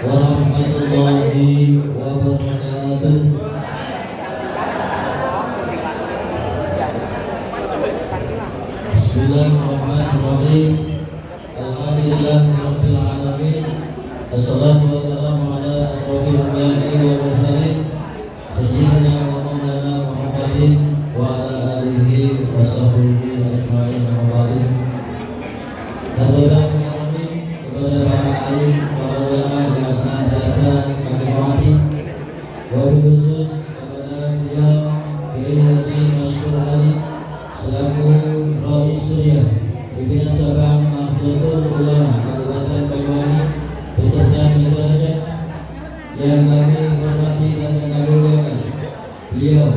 warahmatullahi wabarakatuh. Bismillahirrahmanirrahim. Alhamdulillahirabbil alamin. Assalatu wassalamu ala asrofil anbiya'i wal mursalin sayyidina wa maulana Muhammadin wa ala alihi wa sahbihi ajma'in wa ba'du. Kepada para alim, para ulama yang senantiasa kami hormati, wabil khusus kepada beliau Kiai Haji Masyhur Ali selaku Rais Surya pimpinan cabang Nahdlatul Ulama Kabupaten Banyuwangi beserta jajarannya yang kami hormati dan yang kami muliakan, beliau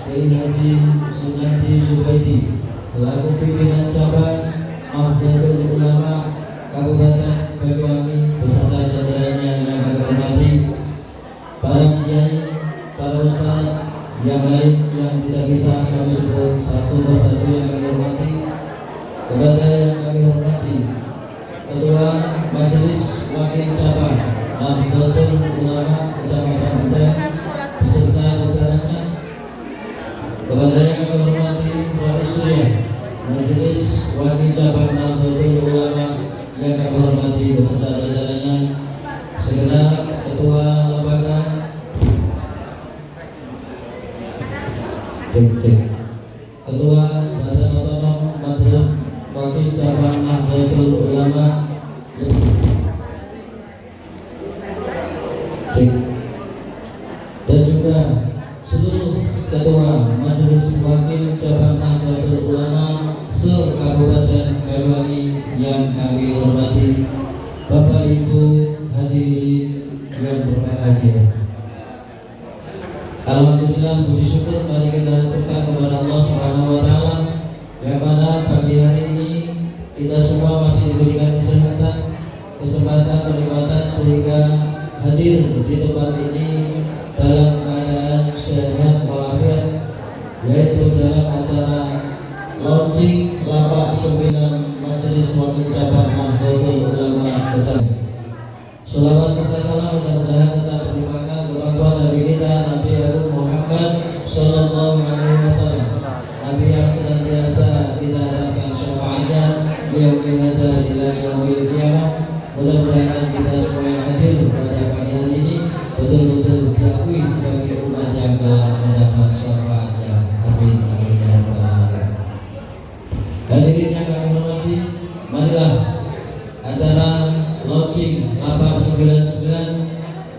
Kiai Haji Sunardi Zubaidi selaku pimpinan cabang Nahdlatul Ulama Kabupaten Banyuwangi beserta jajarannya yang kami hormati, para kiai, para ustaz yang lain yang tidak bisa kami sebut satu persatu yang kami hormati, kepada yang kami hormati Ketua Majelis Wakil Cabang Nahdlatul Ulama Kecamatan Benteng beserta jajarannya, kepada yang kami hormati Rais Surya Majelis Wakil Cabang Nahdlatul Ulama yang kami hormati beserta jajarannya, segenap ketua lembaga ketua Badan Otonom Majelis Wakil Cabang Nahdlatul Ulama dan juga seluruh ketua Majelis Wakil Cabang Nahdlatul Ulama se-Kabupaten Banyuwangi yang kami hormati, Bapak Ibu hadirin yang berbahagia. Alhamdulillah, puji syukur mari kita haturkan kepada Allah Subhanahu wa taala yang mana pagi hari ini kita semua masih diberikan kesempatan kenikmatan sehingga hadir di tempat ini dalam keadaan sehat walafiat, yaitu dalam acara launching lapak 9 Majelis Wakil Cabang Nahdlatul Ulama Kecamatan. Sholawat serta salam mudah-mudahan tetap terlimpahkan kepada Nabi kita Nabi Agung Muhammad Sallallahu Alaihi Wasallam, Nabi yang senantiasa kita harapkan syafaatnya yaumil hada ila yaumil qiyamah. Mudah-mudahan kita semua yang hadir pada pagi hari ini betul-betul diakui sebagai umat yang telah mendapat syafaatnya. Amin amin ya rabbal alamin. Hadirin yang kami hormati, marilah acara launching lapak 99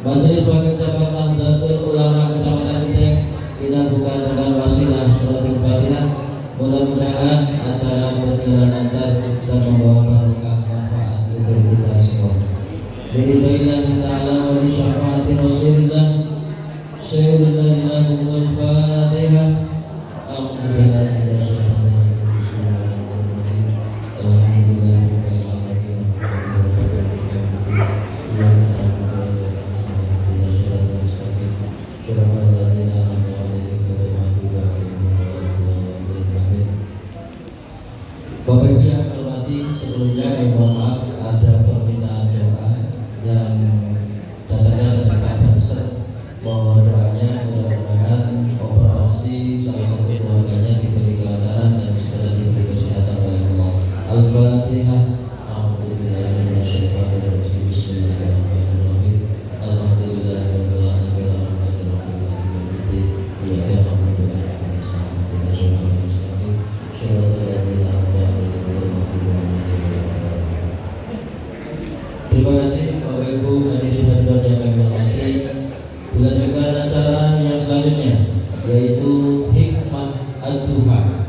Majelis Wakil Cabang Nahdlatul Ulama Kecamatan Benteng kita buka dengan wasilah suratul Fatihah. Mudah-mudahan acara berjalan lancar dan membawa barokah manfaat untuk kita semua. Billahi ta'ala wa li syafaati Rasulillah Sayyidina Muhammad Fatihah. Alhamdulillah. Bapak Ibu yang kami hormati, sebelumnya kami mohon maaf ada permintaan doa yang datangnya dari Pak Bansar. Mohon doanya mudah-mudahan operasi salah satu keluarganya diberi kelancaran dan segera diberi kesehatan oleh Allah. Al-Fatihah. Bismillahirrahmanirrahim. Alhamdulillahirabbil alamin. Terima kasih Bapak Ibu hadirin hadirat yang kami hormati. Dilanjutkan acara yang selanjutnya yaitu Hikmah Ad-Duha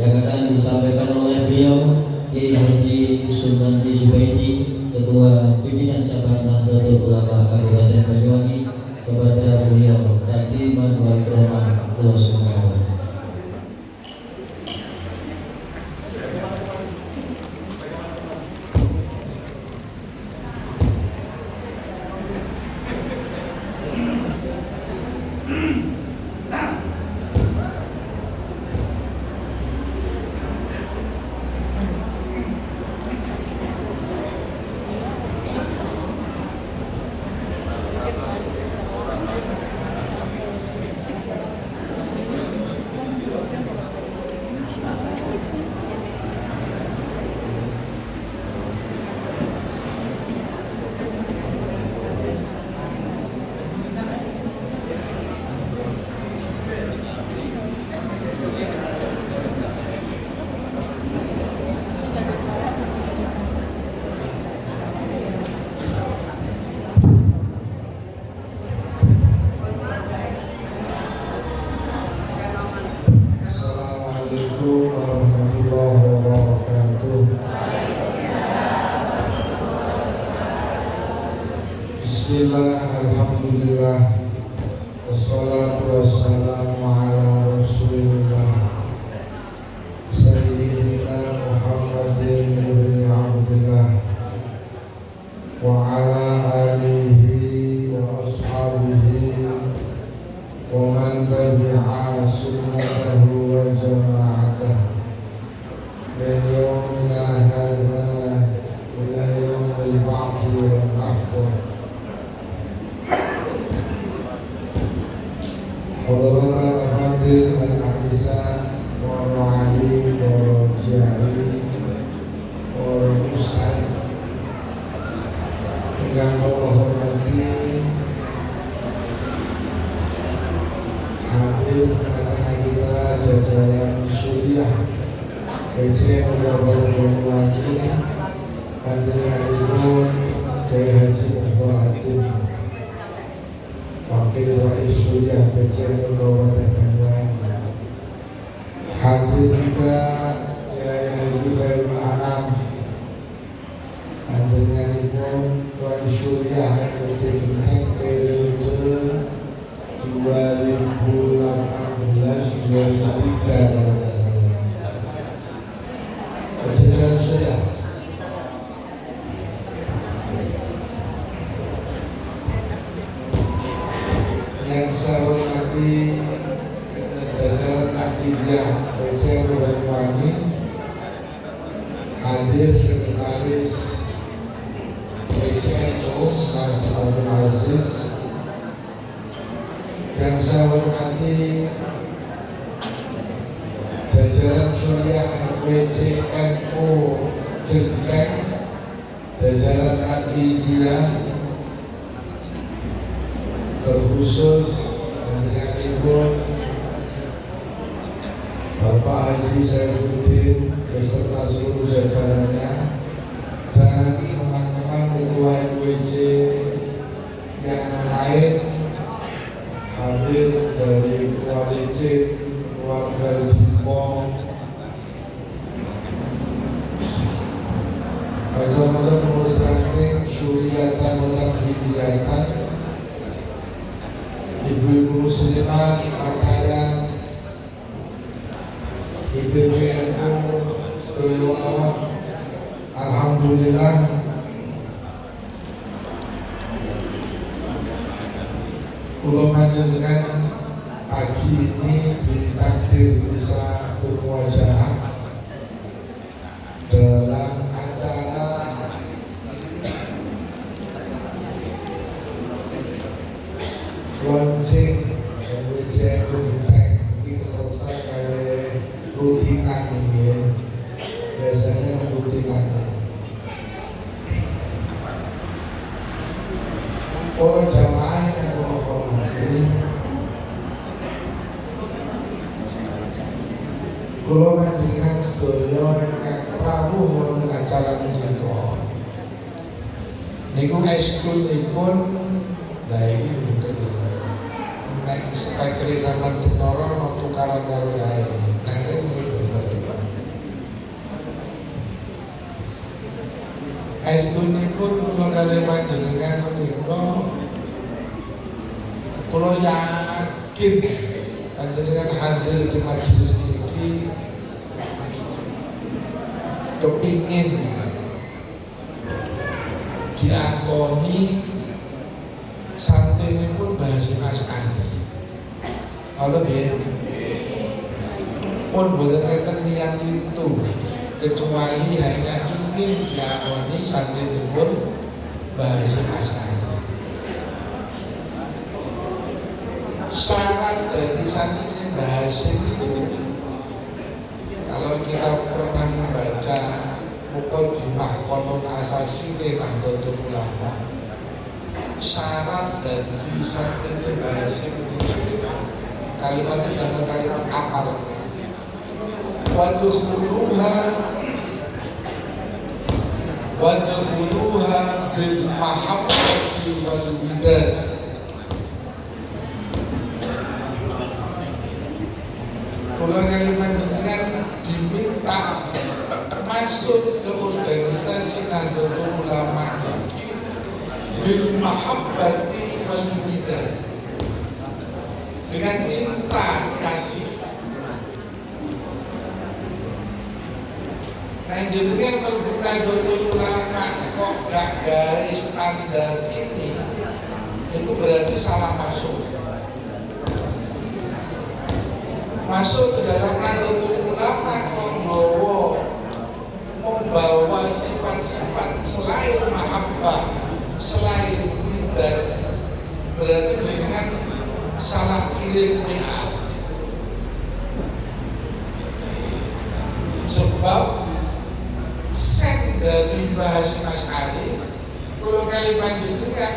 yang akan disampaikan oleh beliau Kiai Haji Sunardi Zubaidi, Ketua Pimpinan Cabang Nahdlatul Ulama Kabupaten Banyuwangi. Kepada beliau takdiman wa ikraman Allah Subhanahu. Assalamualaikum warahmatullahi wabarakatuh. Bismillah, alhamdulillah, wassalatu wassalamu ala rasulillah Sayyidina Muhammadin ibn Abdullah wa ala alihi wa ashabihi wa man tabi'a sunnatahu wa jama'atah min yawmina hadha ila yawmil ba'thi wal nahur. Hadirin al-fadil al-a'izza wa ra'ali wa rajai wa ustaz ingkang kula hormati, hadir tengah-tengah kita jajaran Suriah PC Kabupaten Banyuwangi, panjenenganipun Kiai Haji Mukhtar Hatib, Wakil Rais Suriah PC Kabupaten Banyuwangi. Hadir juga Kiai Haji Khairul Anam, panjenenganipun Rais Suriah RT Keneng periode 2018-2003. Jajaran Suriah. Yang saya hormati jajaran Akidiyah PC Banyuwangi, hadir Sekretaris PCNU Mas Abdul Aziz. Yang saya hormati jajaran Suriah PCNU Genteng, jajaran Akidiyah, terkhusus panjenenganipun Bapak Haji Saifuddin beserta seluruh jajarannya dan teman-teman ketua MWC yang lain, hadir dari ketua DC, ketua Belgipo, bagaimana pengurus ranting Suriatan dan Vidiyatan, ibu-ibu muslimat, Fatayat, IPPNU, seluruh awam. Alhamdulillah, kula panjenengan pagi ini ditakdir bisa bermuajah dalam acara launching MWC Genteng. Ini terasa kayak rutinan ini ya. Biasanya rutinan. Para jamaah yang kula hormati, kula panjenengan sedaya ingkang rawuh wonten acara menika niku estunipun lha iki mungkin nek spektre zaman Tentara no tukaran karo lae nek iki bener estunipun kula kali panjenengan menika kula yakin panjenengan hadir di majelis niki kepingin diakoni santri pun bahasa Asy'ari. Ngoten nggih. Pun boten enten niat itu kecuali hanya ingin diakoni santri pun bahasa Asy'ari. Mbah Hasyim itu, kalau kita pernah membaca Muqaddimah Qanun Asasi Nahdlatul Ulama, syarat dari santri Mbah Hasyim itu kalimat itu kalimat amar. Wadkhuluha bil mahabbati wal widad. Kalau kalimat dengan diminta masuk ke organisasi Nahdlatul Ulama ini bil mahabbati wal widad, dengan cinta kasih. Nah, jenengan mlebu Nahdlatul Ulama kok gak gawe standar ini, itu berarti salah masuk. Masuk ke dalam Nahdlatul Ulama kok membawa sifat-sifat selain mahabbah, selain widad, berarti jenengan salah kirim WA. Sebab sen dari Mbah Hasyim Asy'ari kalau kalimat jenengan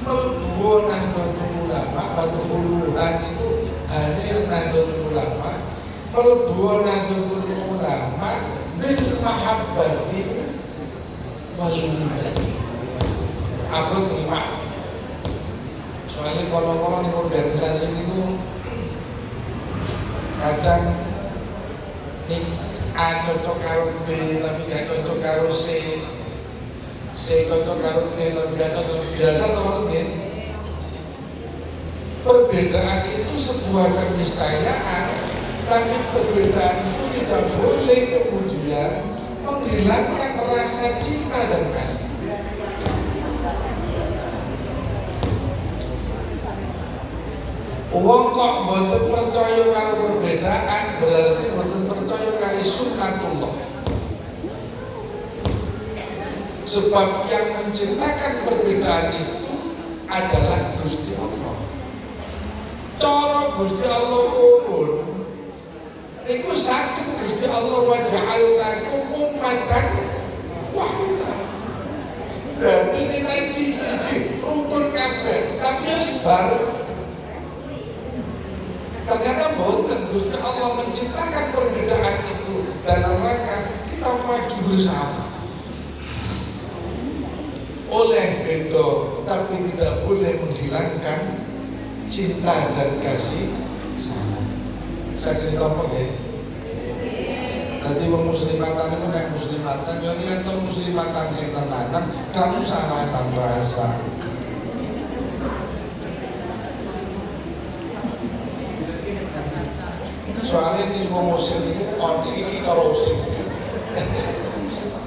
mlebu Nahdlatul Ulama, wadkhuluha itu hadir Nahdlatul Ulama, mlebu Nahdlatul Ulama bil mahabbati wal widad. Abot terima. Soalnya kalau di organisasi itu kadang nih A cocok karo B tapi gak cocok karo C, C cocok karo D tapi gak cocok. Biasa teman-teman, perbedaan itu sebuah keniscayaan, tapi perbedaan itu tidak boleh kemudian menghilangkan rasa cinta dan kasih. Wong kok mboten percaya karo perbedaan berarti mboten percaya karo sunnatullah. Sebab yang menciptakan perbedaan itu adalah Gusti Allah. Cara Gusti Allah turun niku saged Gusti Allah wa ja'alnakum ummatan wahidah. Dan ini cici rukun kabeh, tapi wis bareng. Ternyata boten Gusti Allah menciptakan perbedaan itu dalam rangka kita maju bersama. Oleh beda tapi tidak boleh menghilangkan cinta dan kasih sayang. Saya cerita apa ya? Tadi wong muslimatan itu naik muslimatan, ya lihat tuh muslimatan sing tenanan, kamu usah rasa. Soalnya di muslim itu ini korupsi.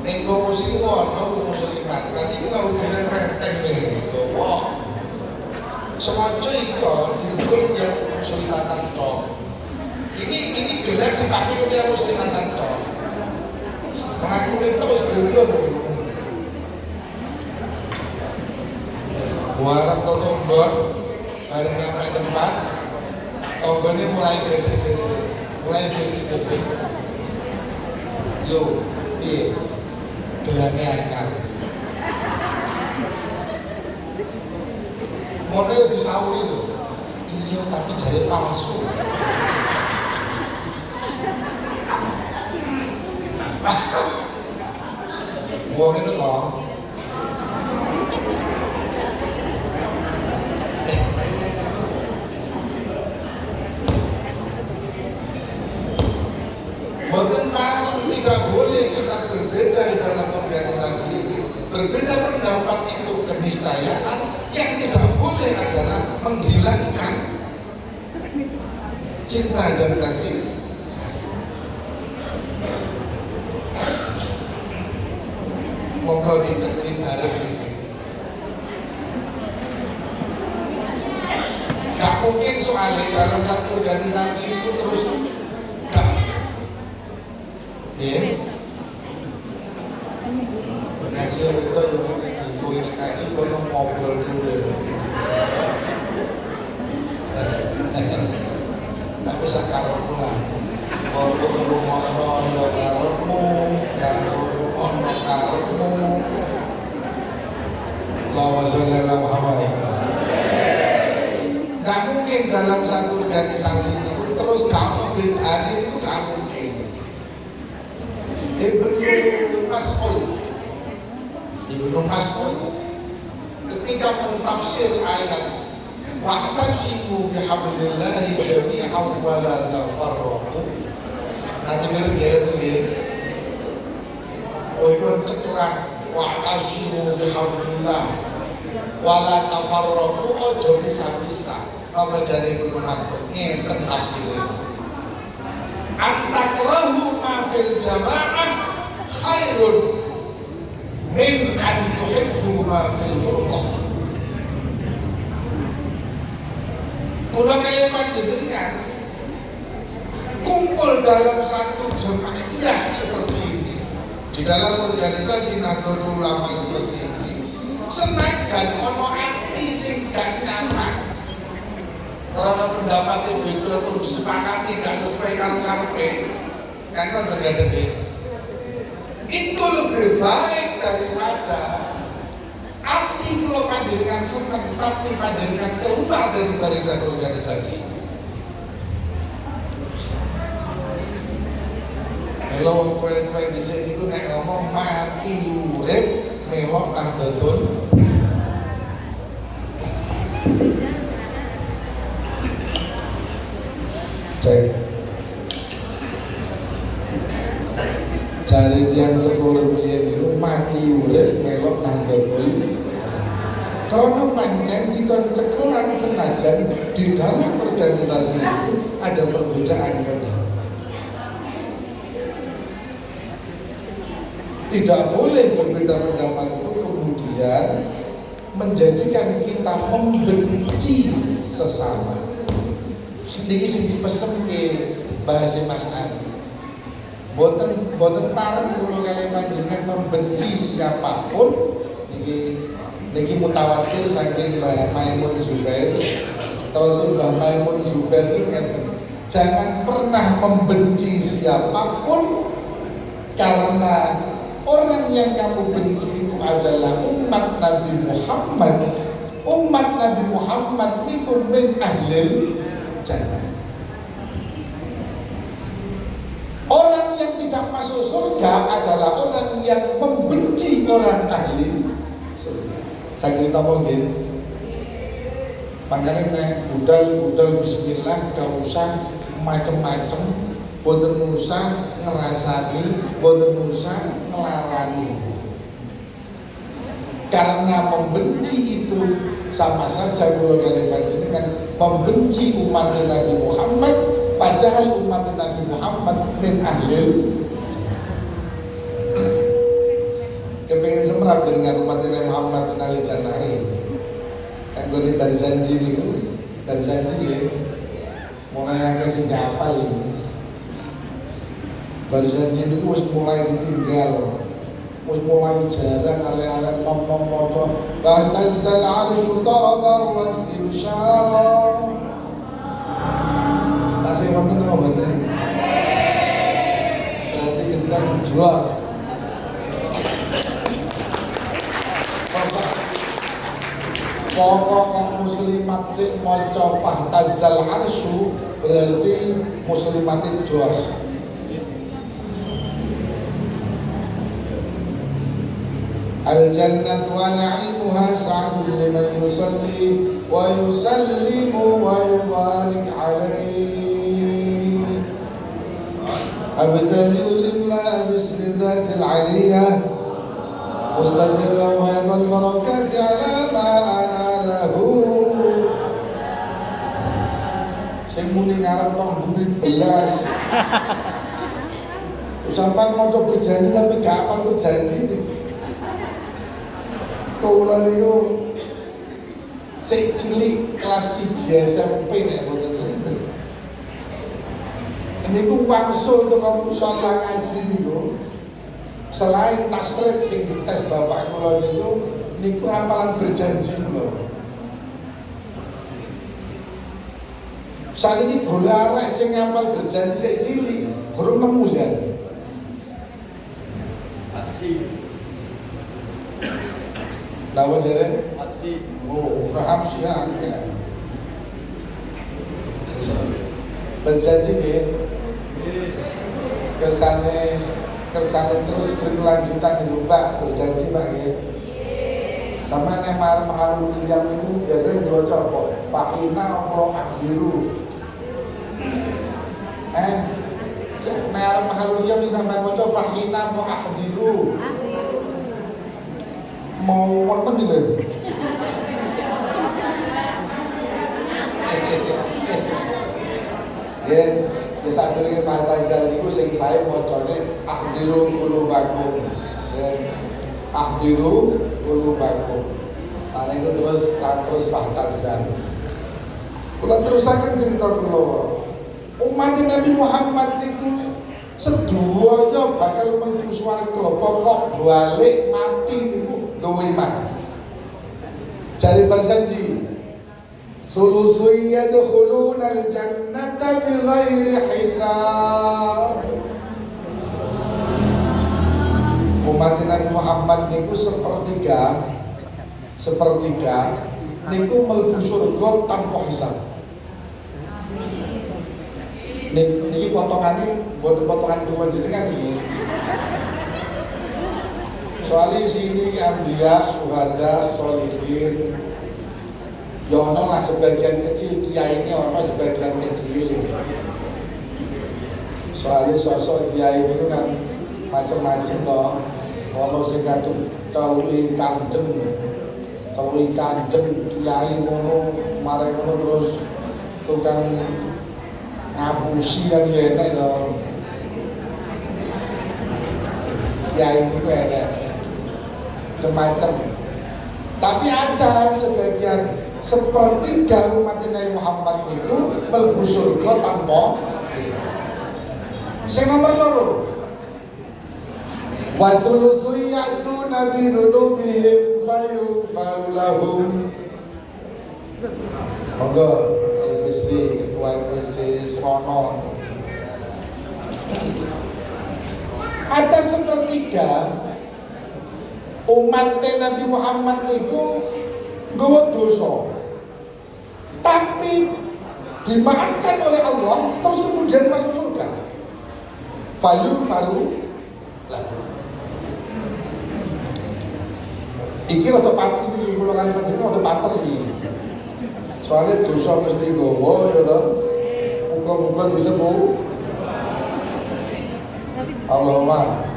Ning muslim ono muslimat. Nanti kita hubungan renteng nih. Wah. Semoga itu dibuat yang muslimatan toh. Ini gelar dipakai ketika muslimatan toh. Mengaku itu sebetulnya tuh. Warang tombol, bareng sampai tempat. Tombolnya mulai besek-besek. Yo, iya, gelarnya akar. Model disauri loh. Iya, tapi jadi palsu. Wong itu toh. Boten paling tidak boleh kita berbeda di dalam organisasi ini. Berbeda pendapat itu keniscayaan, yang tidak boleh adalah menghilangkan cinta dan kasih. Monggo dicekeli bareng ini. Gak mungkin soalnya dalam satu organisasi itu terus ya, ngaji itu ibu ini ngaji kono ngobrol dulu. Tapi Untuk rumahno ya karepmu, karo rumahno karepmu. Allahumma sholli ala Muhammad. Gak mungkin dalam satu organisasi itu terus kamu bedanya itu gak mungkin. Ibnu Mas'ud ketika mentafsir ayat wa'tasimu bihablillahi jami'an wa la tafarraqu. Nanti mirip ya itu ya. Oh itu ceklan wa'tasimu bihablillah wa la tafarraqu ojo bisa-bisa. Apa jare Ibnu Mas'ud ngenten tafsirnya. Antakrahu ma fil jamaah khairun min an tuhibbu ma fil furqah. Kula kalimat jenengan kumpul dalam satu jemaah seperti ini, di dalam organisasi Nahdlatul Ulama seperti ini, senajan ono ati sing gak nyaman. Karena pendapat itu terus disepakati gak sesuai karo karepe, kan terjadi. Itu lebih baik daripada hati kalau panjenengan senang tapi panjenengan keluar dari barisan organisasi. Kalau kowe di sini ku nek ngomong mati urip melok Nahdlatul. Cek cari yang sepuluh miliar itu mati urip melok Nahdlatul. Kalau pancen dikon cekelan senajan di dalam organisasi itu ada perbedaan pendapat. Tidak boleh berbeda pendapat itu kemudian menjadikan kita membenci sesama. Niki sing dipesen ke bahasa Mas Adi. Boten pareng kula kalian panjenengan membenci siapapun. Niki mutawatir saking Mbah Maimun Zubair. Terus Mbah Maimun Zubair itu ngeten, jangan pernah membenci siapapun karena orang yang kamu benci itu adalah umat Nabi Muhammad. Umat Nabi Muhammad itu min ahlil jannah. Orang yang tidak masuk surga adalah orang yang membenci orang ahli surga. Saya cerita mungkin makanya nek budal bismillah gak usah macem-macem, boten usah ngerasani, boten usah ngelarani. Karena membenci itu sama saja kalau kalian panjenengan membenci umat Nabi Muhammad, padahal umat Nabi Muhammad min ahlil. Kepengen semerap dengan umat Nabi Muhammad min ahlil jannah ini. Kan gue dari janji nih, dari janji ya. Mulai yang kasih hafal ini. Baru janji itu mulai ditinggal. mulai jarang area-area nom-nom motor bahtazzal arsyu tarabar wastibsyara. Tasih wonten apa mboten? Berarti kita jelas. Pokok muslimat sing maca bahtazzal arsyu berarti muslimatin jelas. Al-jannatu wa na'imuha sa'adun liman yusalli wa yusallimu wa yubarik alaihi. Abtadi'ul imla bismi dhatil aliyah mustamirran wa yadal barakati ala ma ana lahu. Sing muni ngarep tong bumi belas. Sampai mau berjanji tapi gak apa berjanji. Kula niku sing cilik kelas 1 SMP nek mboten enten. Niku wangsul untuk musala ngaji niku. Selain tasrif sing dites bapak kula niku hafalan berjanji kula. Sakniki bola arek sing ngapal berjanji sik cilik Burung nemu ya. Nama jadi? Oh, Hamsi ya. Berjanji ya. Kersane terus berkelanjutan di Mbak, berjanji Mbak ya. Sama nemar maharul yang itu biasanya diwaca apa? Fa'ina apa ahdiru. Nemar maharul yang sampai waca fa'ina apa ahdiru. Mau wonten iki lho. Ya sadurunge Mu'tazil niku sing sae macane ahdiru qulubakum. Ahdiru qulubakum. Ana iku terus Mu'tazil. Kula terusaken cerita kula. Umat Nabi Muhammad niku sedoyo bakal mlebu swarga, pokok balik mati niku nggawa iman. Jare berjanji sulusu yadkhuluna al-jannata bighairi hisab. Umat Nabi Muhammad niku sepertiga niku mlebu surga tanpa hisab. Niki potongannya buat potongan dua jenengan iki. Soalnya sini Anbiya, Syuhada, Sholihin. Ya ono lah sebagian kecil, kiai ini ono sebagian kecil. Soalnya sosok kiai itu kan macam-macam toh. Ono sing kadung celui kanjeng kiai ngono, mare ngono terus tukang ngapusi kan ya enak toh. Kiai itu enak. Semacam. Tapi ada sebagian sepertiga umat Nabi Muhammad itu mlebu surga tanpa hisab. Sing nomor loro. Wa thuluthu ya'tuna bi dzunubihim fayughfaru lahum. Monggo Misri ketua MPC Srono. Ada sepertiga umat Nabi Muhammad niku nggawa dosa, tapi dimaafkan oleh Allah, terus kemudian masuk surga. Faru lahu. Iki rada pantes iki kula kalimat iki rada pantes iki. Soalnya dosa mesti nggawa ya to. Muga-muga disebut. Allahumma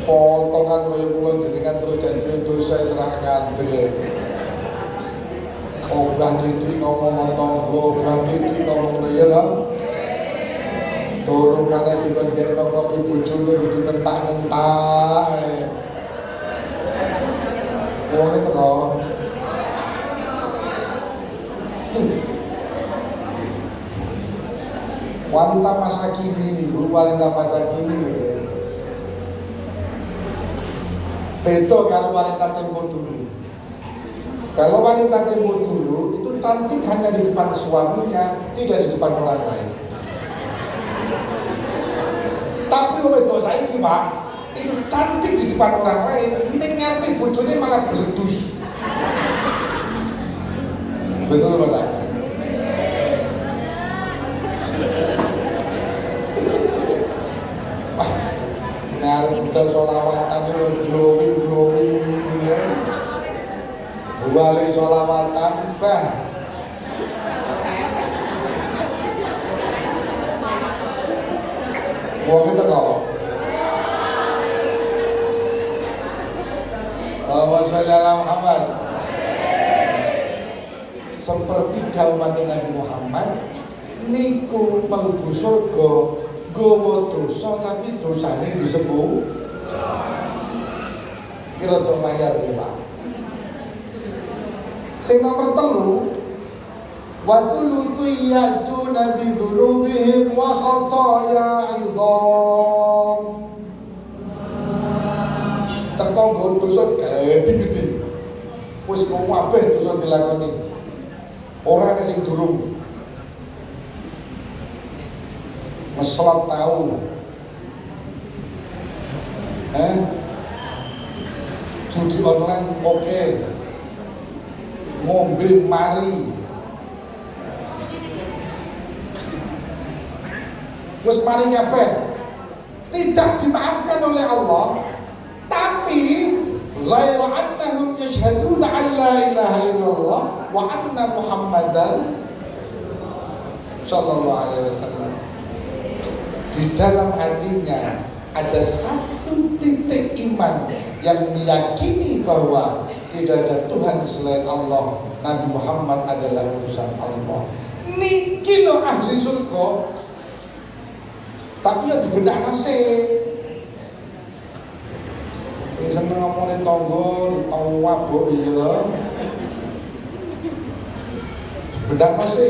potongan kaya kula jenengan terus ganti dosa serahkan dhewe. Obah didik ngomong tangga, obah didik ngomong ya lho. Turun maneh dikon gekno kopi bojone kudu nentak-nentak. Wong iki kok. Wanita masa kini nih, wanita masa kini nih. Beda kalau wanita tempo dulu. Kalau wanita tempo dulu itu cantik hanya di depan suaminya, tidak di depan orang lain. Tapi wedok saiki Pak, itu cantik di depan orang lain, ning ngarepe bojone malah bledus. Betul Pak? Ngarep budal sholawatan itu glowing ya. Balik sholawatan bah. Wong itu kok. Wassalamualaikum Muhammad. Sepertiga umat Nabi Muhammad niku mlebu surga nggawa dosa tapi dosane disebut kira to mayar Pak. Sing nomor 3 wa thuluthu ya'tuna bi dzunubihim wa khataaya 'idham. Teko nggo dosa gede-gede. Wis kabeh dosa dilakoni. Ora ana sing durung. ngeslot tahu, judi online oke, ngombe mari, wis mari kabeh tidak dimaafkan oleh Allah, tapi ghairu annahum yashhaduna an la ilaha illallah wa anna Muhammadan sallallahu alaihi wasallam. Di dalam hatinya ada satu titik iman yang meyakini bahwa tidak ada Tuhan selain Allah, Nabi Muhammad adalah utusan Allah. Niki lo ahli surga. Tapi ya dibedak nasi. Seneng ngomongin tonggo, tonggo wabuk ya. Bedak nasi.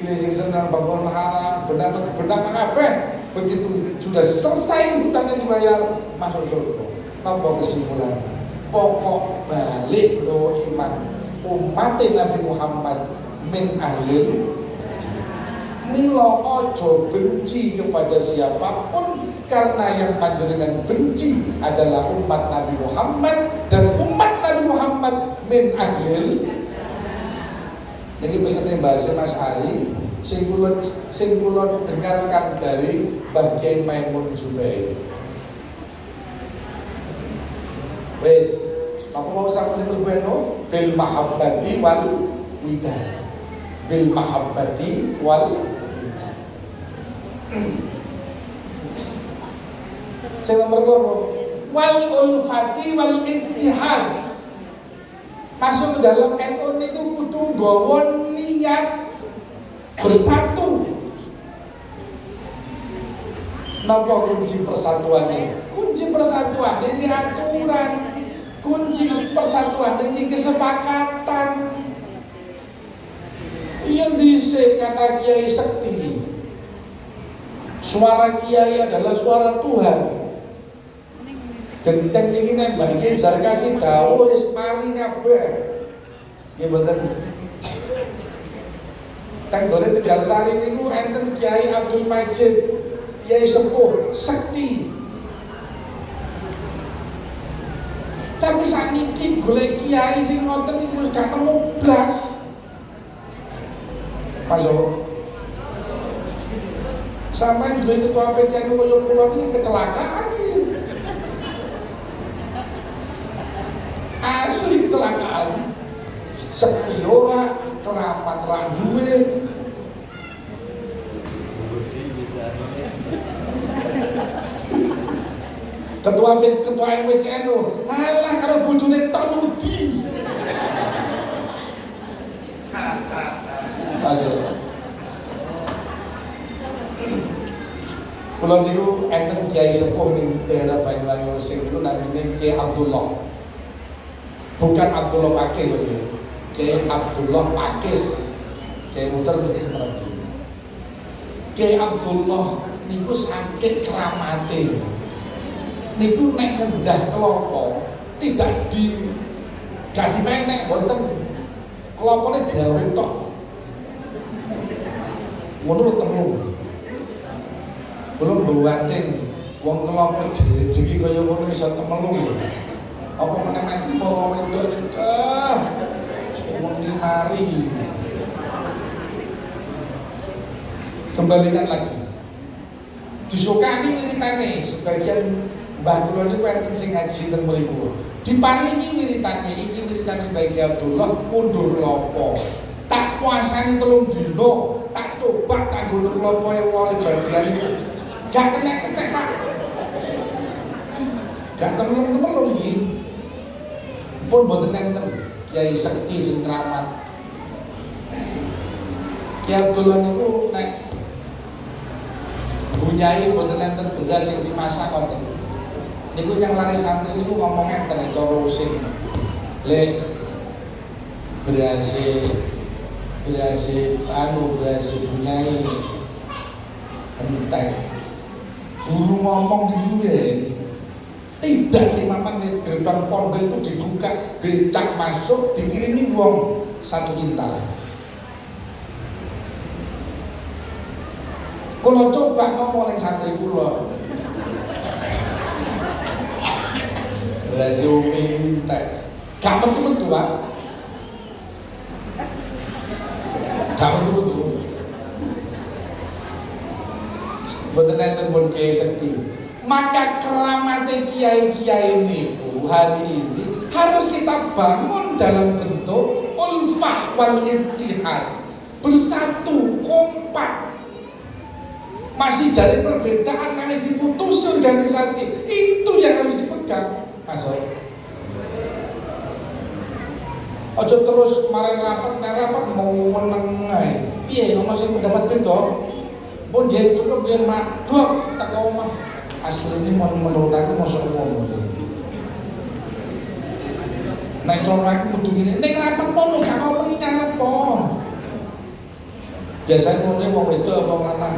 Sing seneng bangun haram, bedak kabeh. Begitu sudah selesai hutangnya dibayar, masuk surga. Napa kesimpulan? Pokok balik do iman umat Nabi Muhammad min ahlil. Milo ojo benci kepada siapapun, karena yang panjenengan benci adalah umat Nabi Muhammad, dan umat Nabi Muhammad min ahlil. Niki pesannya bahasa Mas Ari, sing kula dengarkan dari Mbah Kyai Maimun Zubair. Wes, apa mau sampeyan mlebu bil mahabbati wal widad. Bil mahabbati wal widad. Sing nomor loro, wal ulfati wal ittihad. Masuk ke dalam NU itu kudu nggawa niat bersatu. Napa kunci persatuan ini? Kunci persatuan ini aturan. Kunci persatuan ini kesepakatan. Yang dhisik kata Kiai Sekti, suara Kiai adalah suara Tuhan. Genteng ini nek Mbah Kiai Zarkasi dawuh wis mari kabeh. Nggih mboten. Tanggone Tegal Sari niku enten Kiai Abdul Majid, Kiai Sepuh Sekti. Tapi sakniki golek kiai sing ngoten niku wis gak nemu blas. Masuk. Sampai duwe ketua PCN koyo kula niki kecelakaan iki. Asli kecelakaan. Sekti ora, keramat ra duwe. Ketua MWCN alah karo bojone tok ludi. Masuk. Kula niku enten Kiai Sepuh ning daerah Banyuwangi sing niku namine Kiai Abdullah. Bukan Abdullah Fakih lho ya. Kiai Abdullah Pakis. Kiai muter mesti seperti itu. Kiai Abdullah niku saking keramate. Niku nek ngendah kelompok tidak gak dimenek wonten kelompoknya digawe tok. Ngono lho temu. Belum bawating wong kelompok jenenge kaya ngono iso temelu. Apa meneh mati bawa wedok wong mari. Kembalikan lagi. Disukani wiritane sebagian Mbah kula niku enten sing ngaji ten mriku. Diparingi wiritane iki wiritane Mbah Abdullah mundur lopo. Tak puasane 3 dina, tak coba tak gunung lopo yang lori bagian itu. Gak kena-kena Pak. Gak temen-temen iki. Pun mboten enten Kiai Sekti sing keramat. Kiai Abdullah niku nek bunyai mboten enten beras sing dimasak wonten. Niku yang lari santri niku ngomong enten cara usih. Le berhasil bunyai enteng. Guru ngomong dulu tidak 5 menit gerbang pondok itu dibuka, becak masuk, dikirimi uang 1 kintal. Kula coba ngomong ning santri kula. Berhasil minta. Gak metu-metu, Pak. Gak metu-metu. Mboten enten pun kiai sekti. Maka keramatnya kiai-kiai niku hari ini harus kita bangun dalam bentuk ulfah wal ittihad, bersatu, kompak. Masih jadi perbedaan, harus diputus organisasi. Itu yang harus dipegang, Mas. Ojo terus kemarin rapat mau meneng ae. Piye ono sing pendapat beda? Pun dia cukup biar madok tak kau Mas. Asli ini menurut aku masuk umum. Nek cara aku kudu ngene, nek rapat ngono gak ngomongi apa. Biasanya ngono wong wedok apa wong lanang.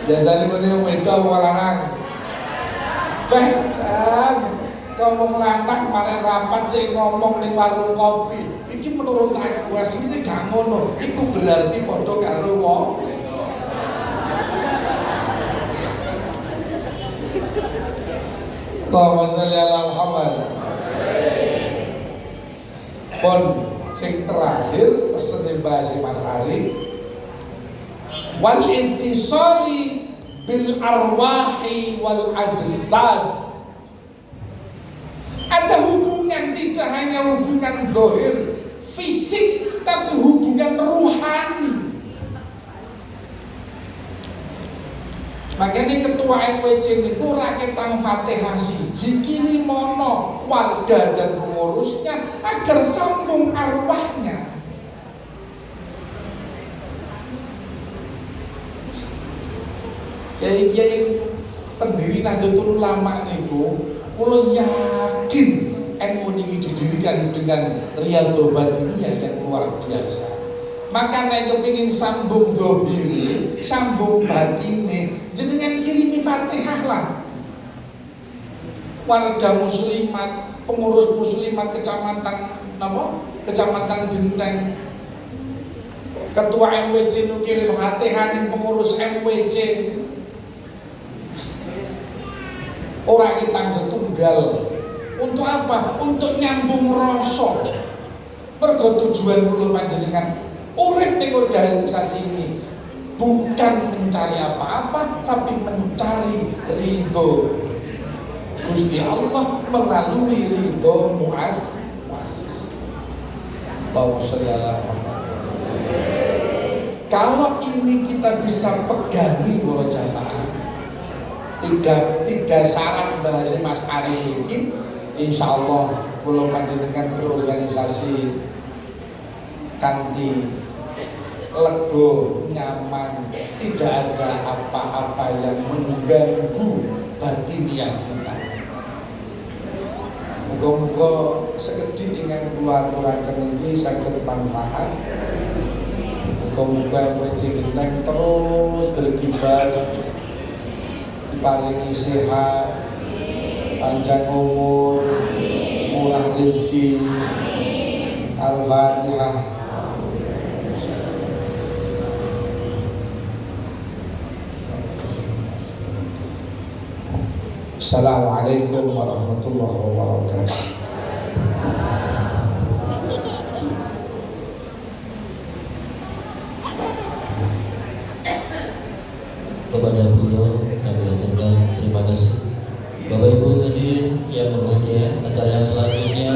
Biasanya ngono wong wedok apa wong lanang. Ngomong lanang kemarin rapat sing ngomong ning warung kopi. Iki menurut aku asline gak ngono. Iku berarti padha karo wong. Allahumma sholli ala Muhammad. Pun sing terakhir pesen Mbah Mas Ari. Wal intisali bil arwahi wal ajsad. Ada hubungan, tidak hanya hubungan zahir fisik, tapi hubungan rohani. Makanya ketua MWC itu rakyat tang Fatihah siji kiri mono warga dan pengurusnya agar sambung arwahnya. Kiai-kiai pendiri Nahdlatul Ulama niku kula yakin NU ini didirikan dengan riyadhah batiniyah yang luar biasa. Maka nek kepengin sambung dhahire, sambung batine, jenengan kirimi Fatihah lah. Warga muslimat, pengurus muslimat kecamatan napa? Kecamatan Genteng. Ketua MWC nu kirim Fatihah ning pengurus MWC. Orang kita setunggal. Untuk apa? Untuk nyambung rasa. Mergo tujuan kula panjenengan urip ning organisasi ini bukan mencari apa-apa, tapi mencari ridho Gusti Allah melalui ridho muassis. Allahumma sholli ala Muhammad. Kalau ini kita bisa pegangi para jamaah, tiga syarat bahasa Mas Ari ini, insya Allah kula panjenengan berorganisasi kanthi lego, nyaman, tidak ada apa-apa yang mengganggu batiniah kita. Muga-muga sekedhik ingkang kula aturaken iki saged manfaat. Muga-muga WC Genteng terus berkibar, diparingi sehat, panjang umur, murah rezeki. Al-Fatihah. Assalamualaikum warahmatullahi wabarakatuh. Kepada beliau kami aturkan terima kasih. Bapak Ibu hadirin yang berbahagia, acara yang selanjutnya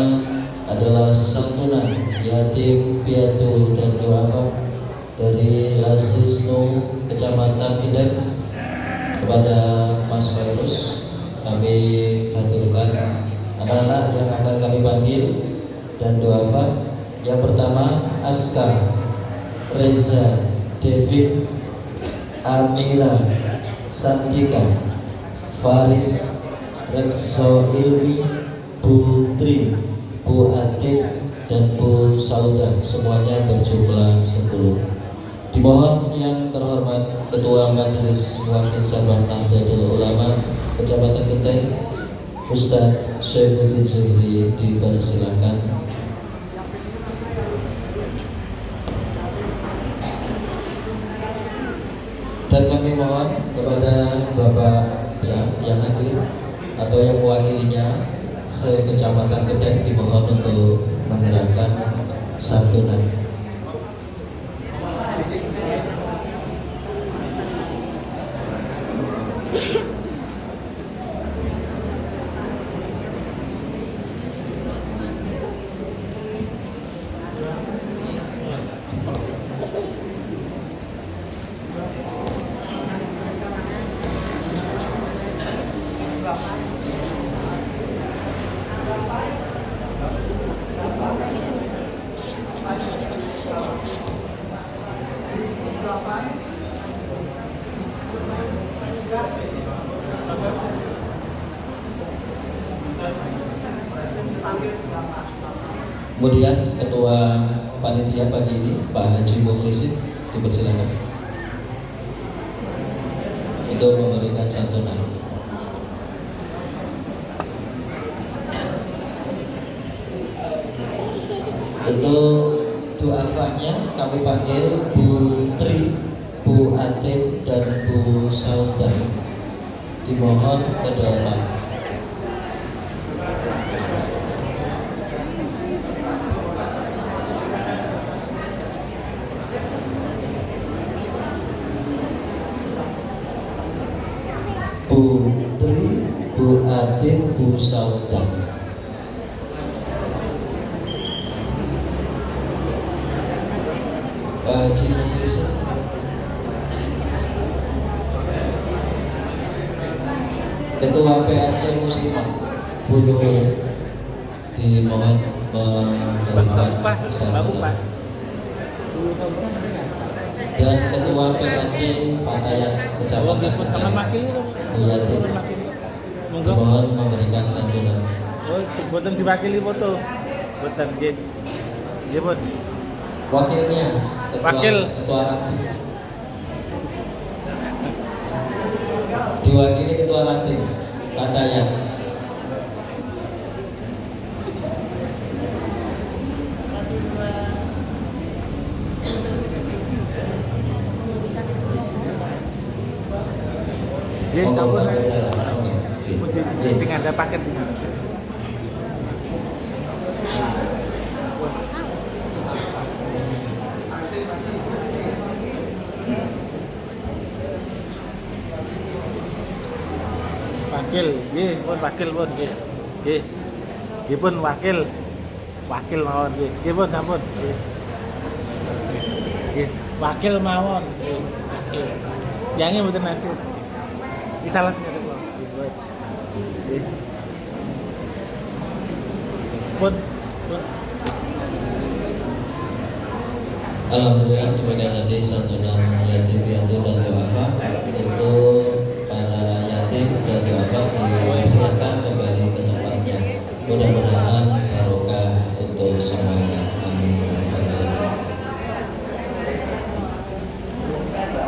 adalah santunan yatim piatu dan duafa dari Lasisno Kecamatan Kendek kepada Mas Virus. Kami haturkan anak-anak yang akan kami panggil dan duafa. Yang pertama Aska, Reza, David, Amira, Santika, Faris, Rekso Ilmi, Putri, Bu Atik, dan Bu Sauda, semuanya berjumlah 10. Dimohon yang terhormat Ketua Majelis Wakil Cabang Nahdlatul Ulama Kecamatan Genteng, Ustaz Syaifuddin Zuhri, dipersilakan. dimohon kepada Bapak yang hadir atau yang mewakilinya se-Kecamatan Kendeng dimohon untuk menyerahkan santunan. Kemudian Ketua Panitia pagi ini Pak Haji Mukhlisin dipersilakan untuk memberikan santunan. Untuk du'afanya kami panggil Bu Tri, Bu Atin, dan Bu Saudah. Dimohon ke dalam. Bu Tri, Bu Atin, Bu Saudah. Pak Haji Mukhlisin. Ketua PAC Muslimah boleh dimohon memberikan santunan. Dan Ketua PAC Patayan Kecamatan Yatin dimohon memberikan santunan. Oh, buatan diwakili foto. Buatan nggih. Nggih, Bun. Wakilnya Wakil. Ketua Ranting. Diwakili Ketua Ranting Patayan. Nggih, sampun. Nggih. Tinggal ada paket. Wakil, nggih, pun wakil pun nggih. Nggih. Nggih pun wakil. Wakil mawon nggih. Nggih pun sampun nggih. Nggih, wakil mawon nggih. Wakil. Yange mboten nasib. Iki salah niku. Nggih. Pun Alhamdulillah demikian tadi santunan yatim piatu dan duafa untuk para yatim dan duafa dipersilakan kembali ke tempatnya. Mudah-mudahan barokah untuk semuanya. Amin.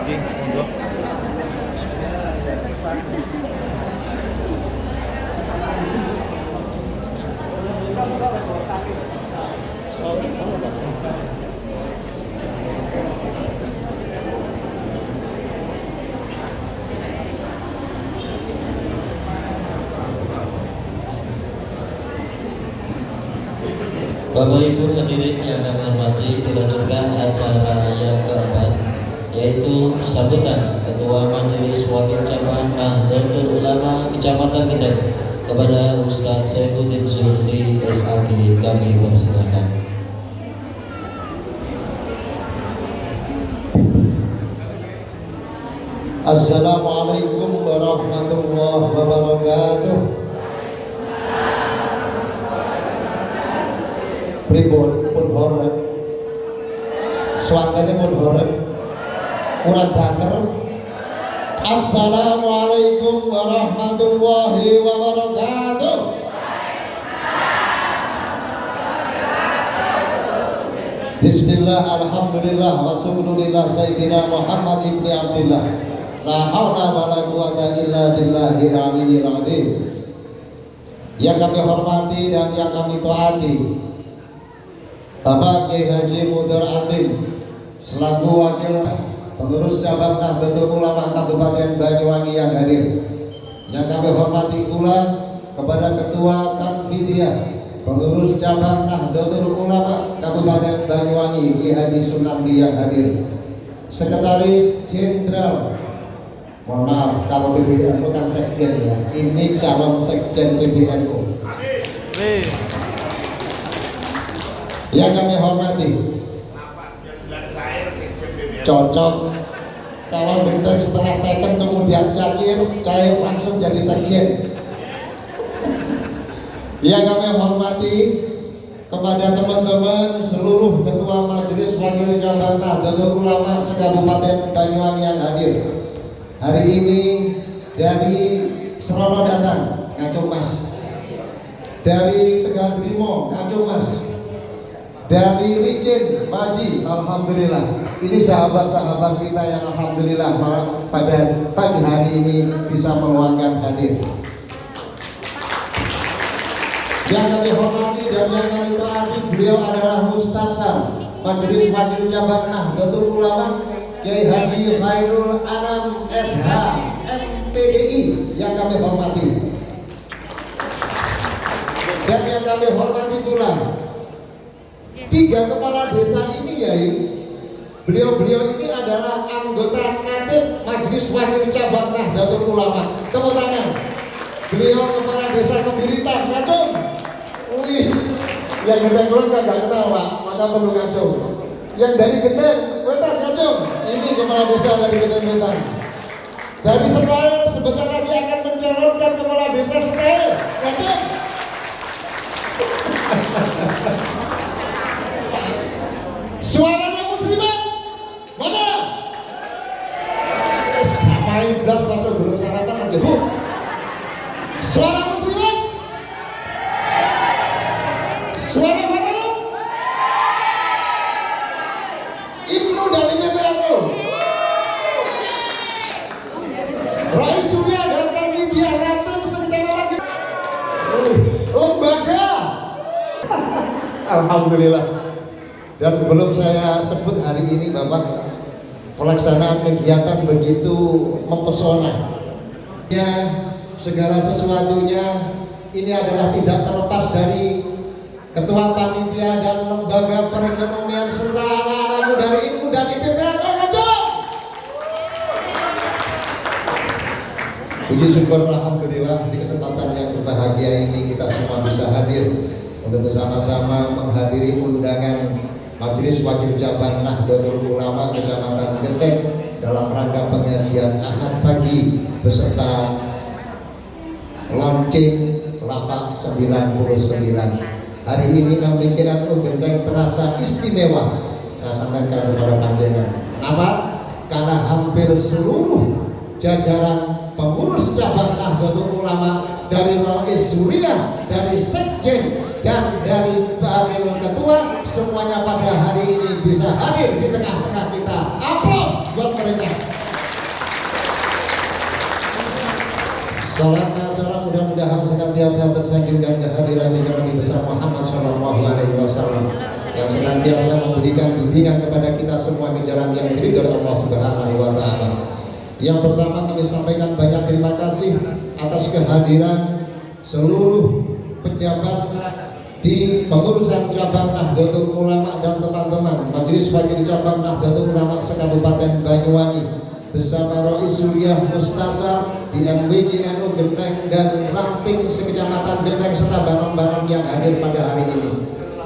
nggih, monggo. Bapak Ibu hadirin yang kami hormati, dilanjutkan acara yang keempat, yaitu sambutan Ketua Majelis Wakil Cabang Nahdlatul Ulama Kecamatan Kendeng kepada Ustadz Saifuddin Zuhri SAG. Kami persilakan. Assalamualaikum warahmatullahi wabarakatuh. Pripun pun horep, suaranya pun horep, kurang banter. Assalamualaikum warahmatullahi wabarakatuh. Bismillah, alhamdulillah, wassalamualaikum sayyidina Muhammad ibni Abdillah. La haula wa la quwata illa billahil aliyyil azim. Yang kami hormati dan yang kami taati, Bapak Kiai Haji Mudar Atim selaku wakil pengurus cabang Nahdlatul Ulama Kabupaten Banyuwangi yang hadir. Yang kami hormati pula kepada Ketua Tanfidiyah pengurus cabang Nahdlatul Ulama Kabupaten Banyuwangi Ki Haji Sunardi yang hadir. Sekretaris Jenderal, mohon maaf kalau PBNU kan sekjen ya, ini calon sekjen PBNU. Yang kami hormati, cocok kalau Bintang setelah teken kemudian cair langsung jadi sekjen. Yang kami hormati kepada teman-teman seluruh ketua majelis wakil cabang Nahdlatul Ulama se-Kabupaten Banyuwangi yang hadir. Hari ini dari Serono datang, Ngaco Mas. Dari Tegal Brimo, Ngaco Mas. Dari Licin, Maji, alhamdulillah. Ini sahabat-sahabat kita yang alhamdulillah pada pagi hari ini bisa meluangkan hadir. Yang kami hormati dan yang kami taati, beliau adalah Mustasar Majelis Wakil Cabang Nahdlatul Ulama Kiai Haji Khairul Anam SH MPDI yang kami hormati. Dan yang kami hormati pula 3 kepala desa ini, yaitu beliau-beliau ini adalah anggota Katib Majelis Wakil Cabang Nahdlatul Ulama. Tepuk tangan. Beliau kepala desa Kembilitan, Ngacung. Wih, yang Genteng Kulon kan gak kenal Pak, maka perlu Ngacung. Yang dari Genteng Wetan, Ngacung. Ini kepala desa dari Genteng Wetan. Dari Setail sebentar lagi akan mencalonkan kepala desa Setail, Ngacung. Suaranya muslimat mana? Main belas masuk belum sarapan aja Bu. Suara muslimat, suara Batalot, Ibnu dan IPPNU, Rais Surya dan Tanfidiyah Ranten sekecamatan lembaga. Alhamdulillah. Dan belum saya sebut hari ini Bapak, pelaksanaan kegiatan begitu mempesona. Ya, segala sesuatunya ini adalah tidak terlepas dari Ketua Panitia dan Lembaga Perekonomian serta anak-anakmu dari INMU dan IPPN. Puji syukur alhamdulillah di kesempatan yang berbahagia ini kita semua bisa hadir untuk bersama-sama menghadiri undangan Majelis Wakil Cabang Nahdlatul Ulama Kecamatan Genteng dalam rangka pengajian Ahad pagi beserta launching lapak 99. Hari ini KPKNU Genteng terasa istimewa. Saya sampaikan kepada panjenengan. Kenapa? Karena hampir seluruh jajaran pengurus cabang Nahdlatul Ulama dari Rais Surya, dari Sekjen dan dari Wakil Ketua semuanya pada hari ini bisa hadir di tengah-tengah kita. Aplaus buat mereka. Salam dan salam mudah-mudahan senantiasa tersanjungkan kehadiran di Nabi besar Muhammad SAW yang senantiasa memberikan bimbingan kepada kita semua ke jalan yang diridhoi Allah Subhanahu wa Ta'ala. Yang pertama kami sampaikan banyak terima kasih atas kehadiran seluruh pejabat di pengurusan cabang Nahdlatul Ulama dan teman-teman Majelis Wakil Cabang Nahdlatul Ulama se-Kabupaten Banyuwangi bersama Rais Surya Mustasar di MWJNU Genteng dan Ranting sekecamatan Genteng serta banom-banom yang hadir pada hari ini.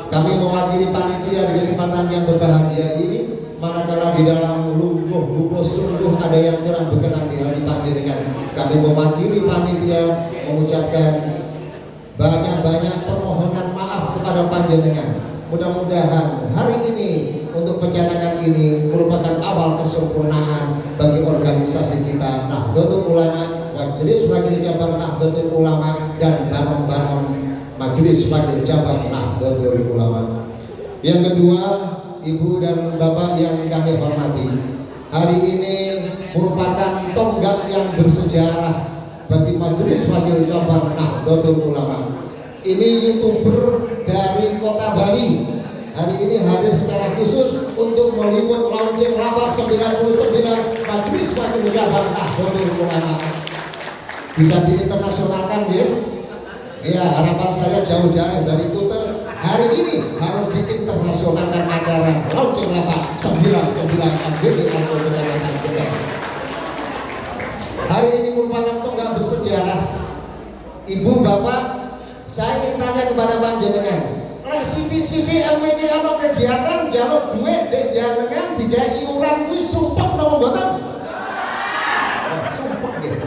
Kami mewakili panitia di kesempatan yang berbahagia ini, manakala di dalam lungguh bubuh sungguh ada yang kurang berkenan di hati panjenengan. Kami mewakili panitia mengucapkan banyak-banyak permohonan maaf kepada panjenengan. Mudah-mudahan hari ini untuk pencetakan ini merupakan awal kesempurnaan bagi organisasi kita Nahdlatul Ulama, Majelis Wakil Cabang Nahdlatul Ulama dan banom-banom Majelis Wakil Cabang Nahdlatul Ulama. Yang kedua, Ibu dan Bapak yang kami hormati, hari ini merupakan tonggak yang bersejarah bagi Majelis Wakil Cabang Nahdlatul Ulama. Ini YouTuber dari Kota Bali hari ini hadir secara khusus untuk meliput launching Lapak 99 Majelis Wakil Jabar Nahdlatul Ulama. Bisa diinternasionalkan ya. Ya, harapan saya jauh-jauh dari Kuta hari ini harus diinternasionalkan acara launching Lapak 99 Majelis Wakil Jabar Nahdlatul. Hari ini merupakan tonggak bersejarah. Ibu bapak, saya ingin tanya kepada panjenengan, sidik-sidik MWD ana kegiatan jaluk duit dek jenengan digawe iuran kuwi sumpek napa mboten? Sumpek nggih.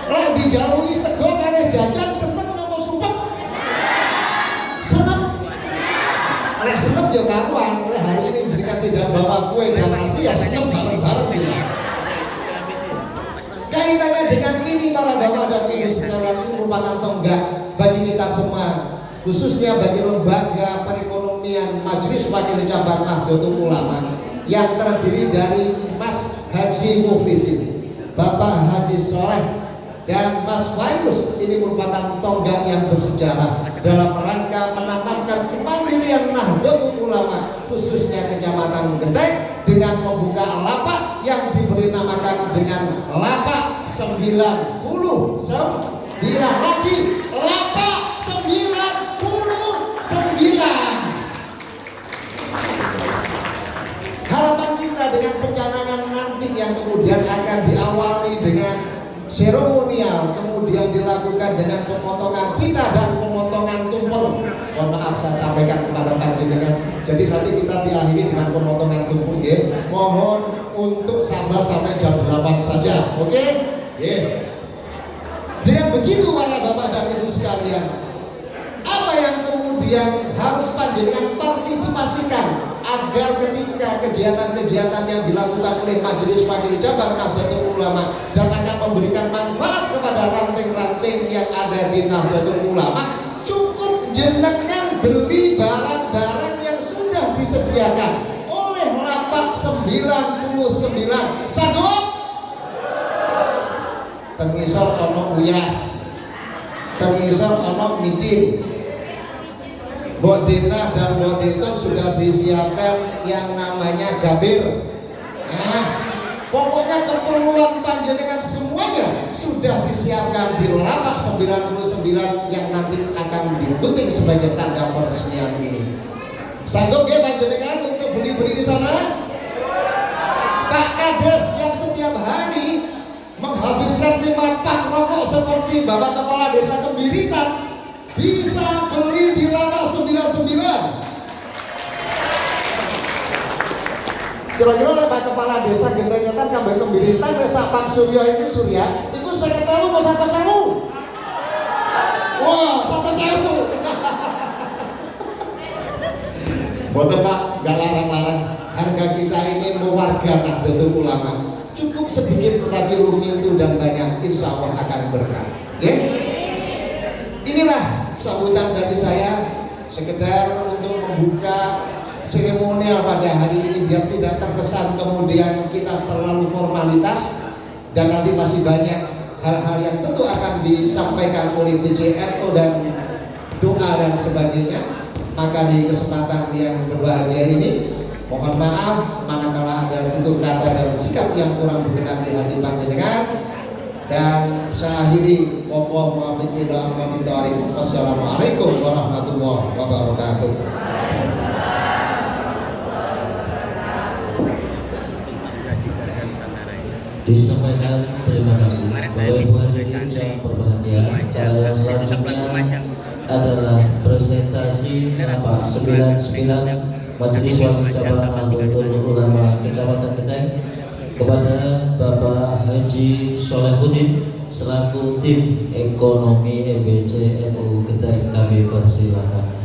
Lek dijaluki sego kalih jajan seneng napa sumpek? Seneng. Lek seneng ya karuan, lek hari ini jika tidak bawa kue dan nasi ya seneng bareng-bareng gitu. Kaitannya dengan ini para bapak dan ibu sekalian, ini merupakan tonggak bagi kita semua, khususnya bagi lembaga perekonomian Majelis Wakil Cabang Nahdlatul Ulama yang terdiri dari Mas Haji Muhtisin, Bapak Haji Soleh, dan Mas Fairuz. Ini merupakan tonggak yang bersejarah dalam rangka menanamkan kemandirian Nahdlatul Ulama khususnya Kecamatan Gendeng dengan membuka lapak yang diberi namakan dengan Lapak 99 lagi Lapak 99. Harapan kita dengan pencanangan nanti yang kemudian akan diawali dengan seremonial, kemudian dilakukan dengan pemotongan pita dan pemotongan tumpeng. Mohon maaf saya sampaikan kepada panjenengan. Jadi nanti kita diakhiri dengan pemotongan tumpeng ya. Mohon untuk sabar sampai jam 8 saja. Oke? Yeah. Dengan begitu para bapak dan ibu sekalian, apa yang kemudian harus panjenengan partisipasikan agar ketika kegiatan-kegiatan yang dilakukan oleh Majelis Wakil Cabang Nahdlatul Ulama dan akan memberikan manfaat kepada ranting-ranting yang ada di Nahdlatul Ulama, cukup jenengan beli barang-barang yang sudah disediakan oleh Lapak 99. Sanggup? Tengisor ono uyah, tengisor ono micin. Bodena dan Bodeton sudah disiapkan yang namanya gambir. Nah, pokoknya keperluan panjenengan semuanya sudah disiapkan di Lapak 99 yang nanti akan digunting sebagai tanda peresmian ini. Sanggup ya panjenengan untuk beli-beli di sana? Pak Kades yang setiap hari menghabiskan 5 pak rokok seperti Bapak Kepala Desa Kembiritan bisa beli di Lapak 99. Kira-kira Pak Kepala Desa Gendengetan Kambang Kembiritan Desa Pak Surya itu Surya itu 50.000 mau 100.000. Wah, 100.000. Boten Pak, gak larang-larang. Harga kita ini mewarga Nahdlatul Ulama. Cukup sedikit tetapi lumintu dan banyak, insya Allah akan berkah. Okay? Inilah sambutan dari saya, sekedar untuk membuka seremonial pada hari ini biar tidak terkesan kemudian kita terlalu formalitas, dan nanti masih banyak hal-hal yang tentu akan disampaikan oleh PJRO dan doa dan sebagainya. Maka di kesempatan yang berbahagia ini, mohon maaf manakala ada tutur kata dan sikap yang kurang berkenan di hati panjenengan, dan saya akhiri wassalamualaikum warahmatullahi wabarakatuh. Disampaikan terima kasih. Bapak Ibu hadirin yang berbahagia, acara yang selanjutnya adalah presentasi Lapak 99 Majelis Wakil Cabang Nahdlatul Ulama Kecamatan Gendeng kepada Bapak Haji Solehuddin selaku tim ekonomi EBC NU Gendeng, kami persilakan.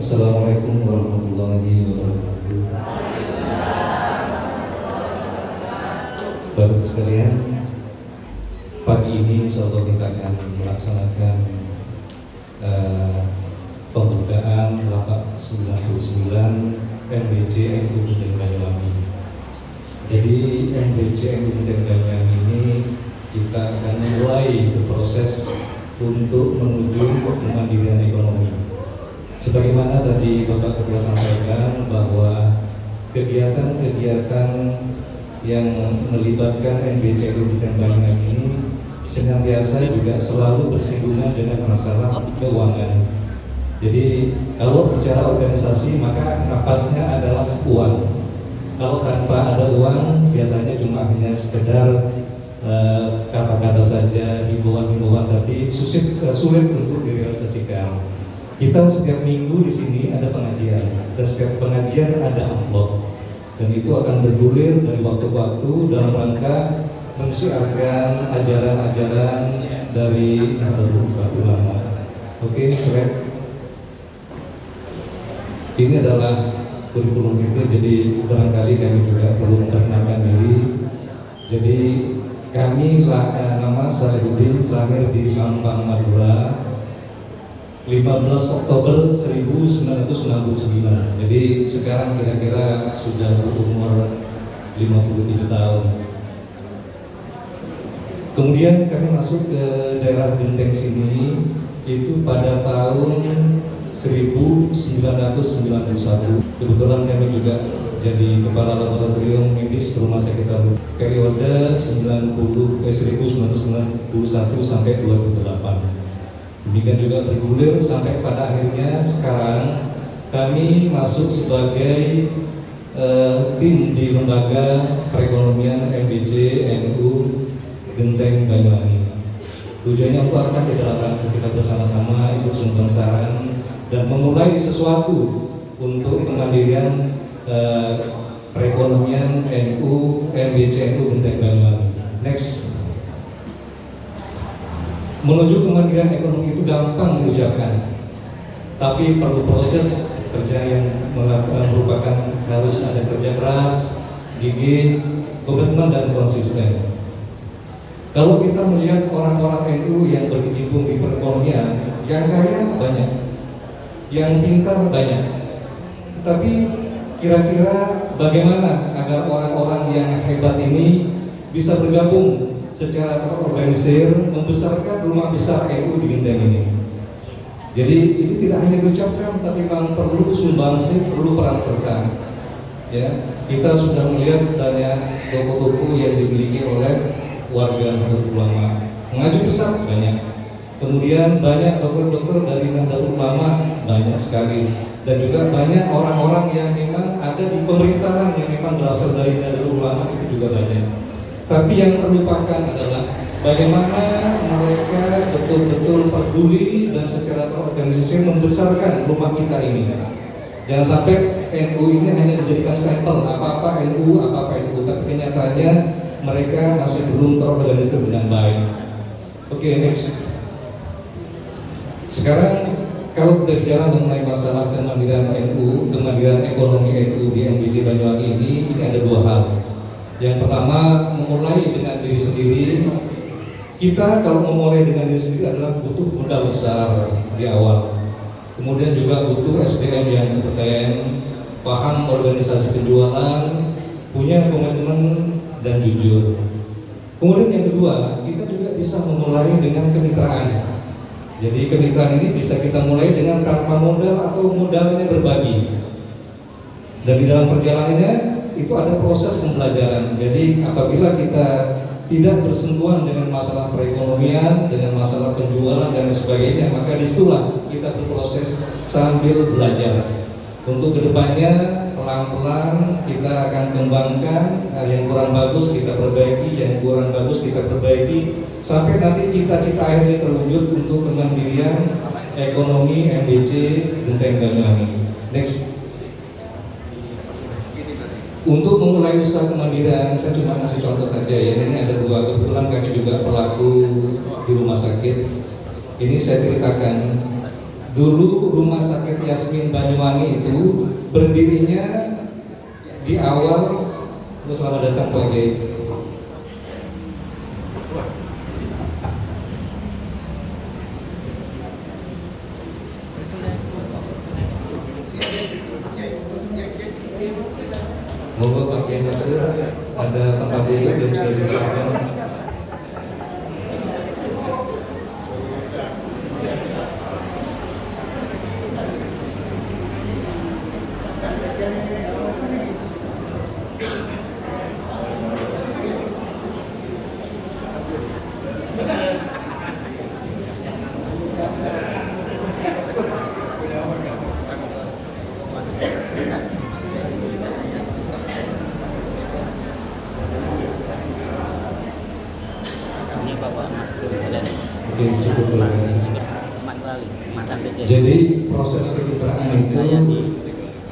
Assalamualaikum warahmatullahi wabarakatuh. Bapak sekalian, pagi ini insyaallah kita akan melaksanakan pembukaan rapat 99 MBC NU Bintang Banyuwangi. Jadi MBC NU Bintang Banyuwangi ini kita akan mulai berproses untuk menuju kemandirian ekonomi. Sebagaimana tadi Bapak Ketua sampaikan bahwa kegiatan-kegiatan yang melibatkan MBC NU Bintang Banyuwangi ini senantiasa juga selalu bersinggungan dengan masalah keuangan. Jadi kalau bicara organisasi maka nafasnya adalah uang. Kalau tanpa ada uang biasanya cuma hanya sekedar kata-kata saja, himbauan-himbauan, tapi sulit untuk direalisasikan. Kita setiap minggu di sini ada pengajian dan setiap pengajian ada amplop, dan itu akan bergulir dari waktu ke waktu dalam rangka mensiarkan ajaran-ajaran dari Nahdlatul Ulama. Oke, slide. Ini adalah kurikulum kita, jadi barangkali kami juga perlu memperkenalkan diri. Jadi kami nama Salihuddin, lahir di Sampang, Madura, 15 Oktober 1969. Jadi sekarang kira-kira sudah berumur 57 tahun. Kemudian kami masuk ke daerah Genteng sini itu pada tahun 1991. Kebetulan kami juga jadi kepala laboratorium medis rumah sakit Taru periode 1991 sampai 2008. Demikian juga bergulir sampai pada akhirnya sekarang kami masuk sebagai tim di lembaga perekonomian MBC NU Genteng Banyuwangi. Tujuannya untuk akan kita bersama-sama ikut sumbang saran dan memulai sesuatu untuk kemandirian perekonomian NU MBC NU Genteng Banyuwangi. Next. Menuju kemandirian ekonomi itu gampang diucapkan, tapi perlu proses kerja yang merupakan harus ada kerja keras, gigih, komitmen dan konsisten. Kalau kita melihat orang-orang NU yang berkecimpung di perekonomian, yang kaya banyak, yang pintar banyak, tapi kira-kira bagaimana agar orang-orang yang hebat ini bisa bergabung secara terorganisir membesarkan rumah besar NU di Genteng ini. Jadi ini tidak hanya diucapkan, tapi memang perlu sumbangsi, perlu peran serta. Ya, kita sudah melihat banyak toko-toko yang dimiliki oleh warga Nahdlatul Ulama. Mengaji besar banyak. Kemudian banyak dokter-dokter dari Nahdlatul Ulama banyak sekali. Dan juga banyak orang-orang yang memang ada di pemerintahan yang memang berasal dari Nahdlatul Ulama itu juga banyak. Tapi yang terlupakan adalah bagaimana mereka betul-betul peduli dan secara terorganisasi membesarkan rumah kita ini. Jangan sampai NU ini hanya dijadikan sampel apa-apa NU, tapi kenyataannya mereka masih belum terorganisir dengan baik. Oke, next. Sekarang kalau kita bicara mengenai masalah kemandirian NU, kemandirian ekonomi NU di MBC Banyuwangi ini ada dua hal. Yang pertama, memulai dengan diri sendiri. Kita kalau memulai dengan diri sendiri adalah butuh modal besar di awal. Kemudian juga butuh SDM yang kompeten, paham organisasi penjualan, punya komitmen dan jujur. Kemudian yang kedua, kita juga bisa memulai dengan kemitraan. Jadi kemitraan ini bisa kita mulai dengan tanpa modal atau modalnya berbagi. Dan di dalam perjalanannya itu ada proses pembelajaran. Jadi apabila kita tidak bersentuhan dengan masalah perekonomian, dengan masalah penjualan dan sebagainya, maka disitulah kita berproses sambil belajar. Untuk kedepannya pelan-pelan kita akan kembangkan yang kurang bagus kita perbaiki, yang kurang bagus kita perbaiki, sampai nanti cita-cita akhirnya terwujud untuk kemandirian ekonomi MBC Genteng Banyuwangi. Next. Untuk memulai usaha kemandirian, saya cuma kasih contoh saja ya. Ini ada dua, kebetulan kami juga pelaku di rumah sakit. Ini saya ceritakan dulu Rumah Sakit Yasmin Banyuwangi itu berdirinya di awal. Selamat datang Pak Kiai. Moga Pak Kiai masuk, ada tempat duduk yang sudah disiapkan. Oke, cukup terima kasih. Jadi proses kecitraan itu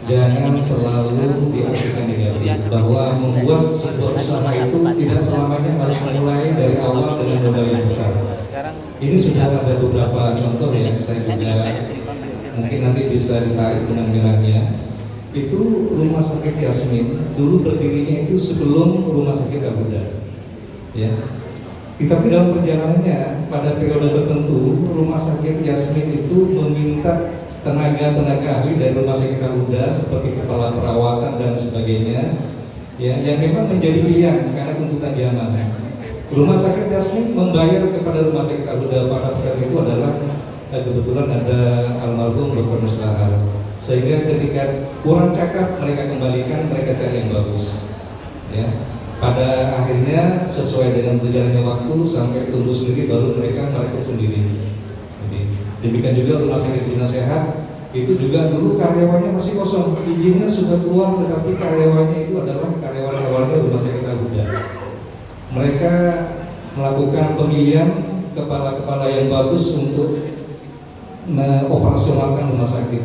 jangan selalu diartikan negatif, bahwa membuat sebuah usaha itu tidak selamanya harus mulai dari awal dengan modal yang besar. Ini sudah ada beberapa contoh ya, saya juga mungkin nanti bisa ditarik benang-benangnya. Itu Rumah Sakit Yasmin dulu berdirinya itu sebelum Rumah Sakit Al-Huda, ya. Tapi dalam perjalanannya pada periode tertentu Rumah Sakit Yasmin itu meminta tenaga ahli dari Rumah Sakit Al-Huda seperti kepala perawatan dan sebagainya, ya, yang memang menjadi pilihan karena tuntutan zaman. Rumah Sakit Yasmin membayar kepada Rumah Sakit Al-Huda pada saat itu adalah kebetulan ada almarhum Dr. Mustahar, sehingga ketika kurang cakap mereka kembalikan, mereka cari yang bagus, ya. Pada akhirnya sesuai dengan berjalannya waktu sampai tumbuh sendiri baru mereka merekrut sendiri. Jadi, demikian juga Rumah Sakit Bina Sehat itu juga dulu karyawannya masih kosong, izinnya sudah keluar tetapi karyawannya itu adalah karyawan awalnya Rumah Sakit Al-Huda. Mereka melakukan pemilihan kepala-kepala yang bagus untuk mengoperasionalkan rumah sakit,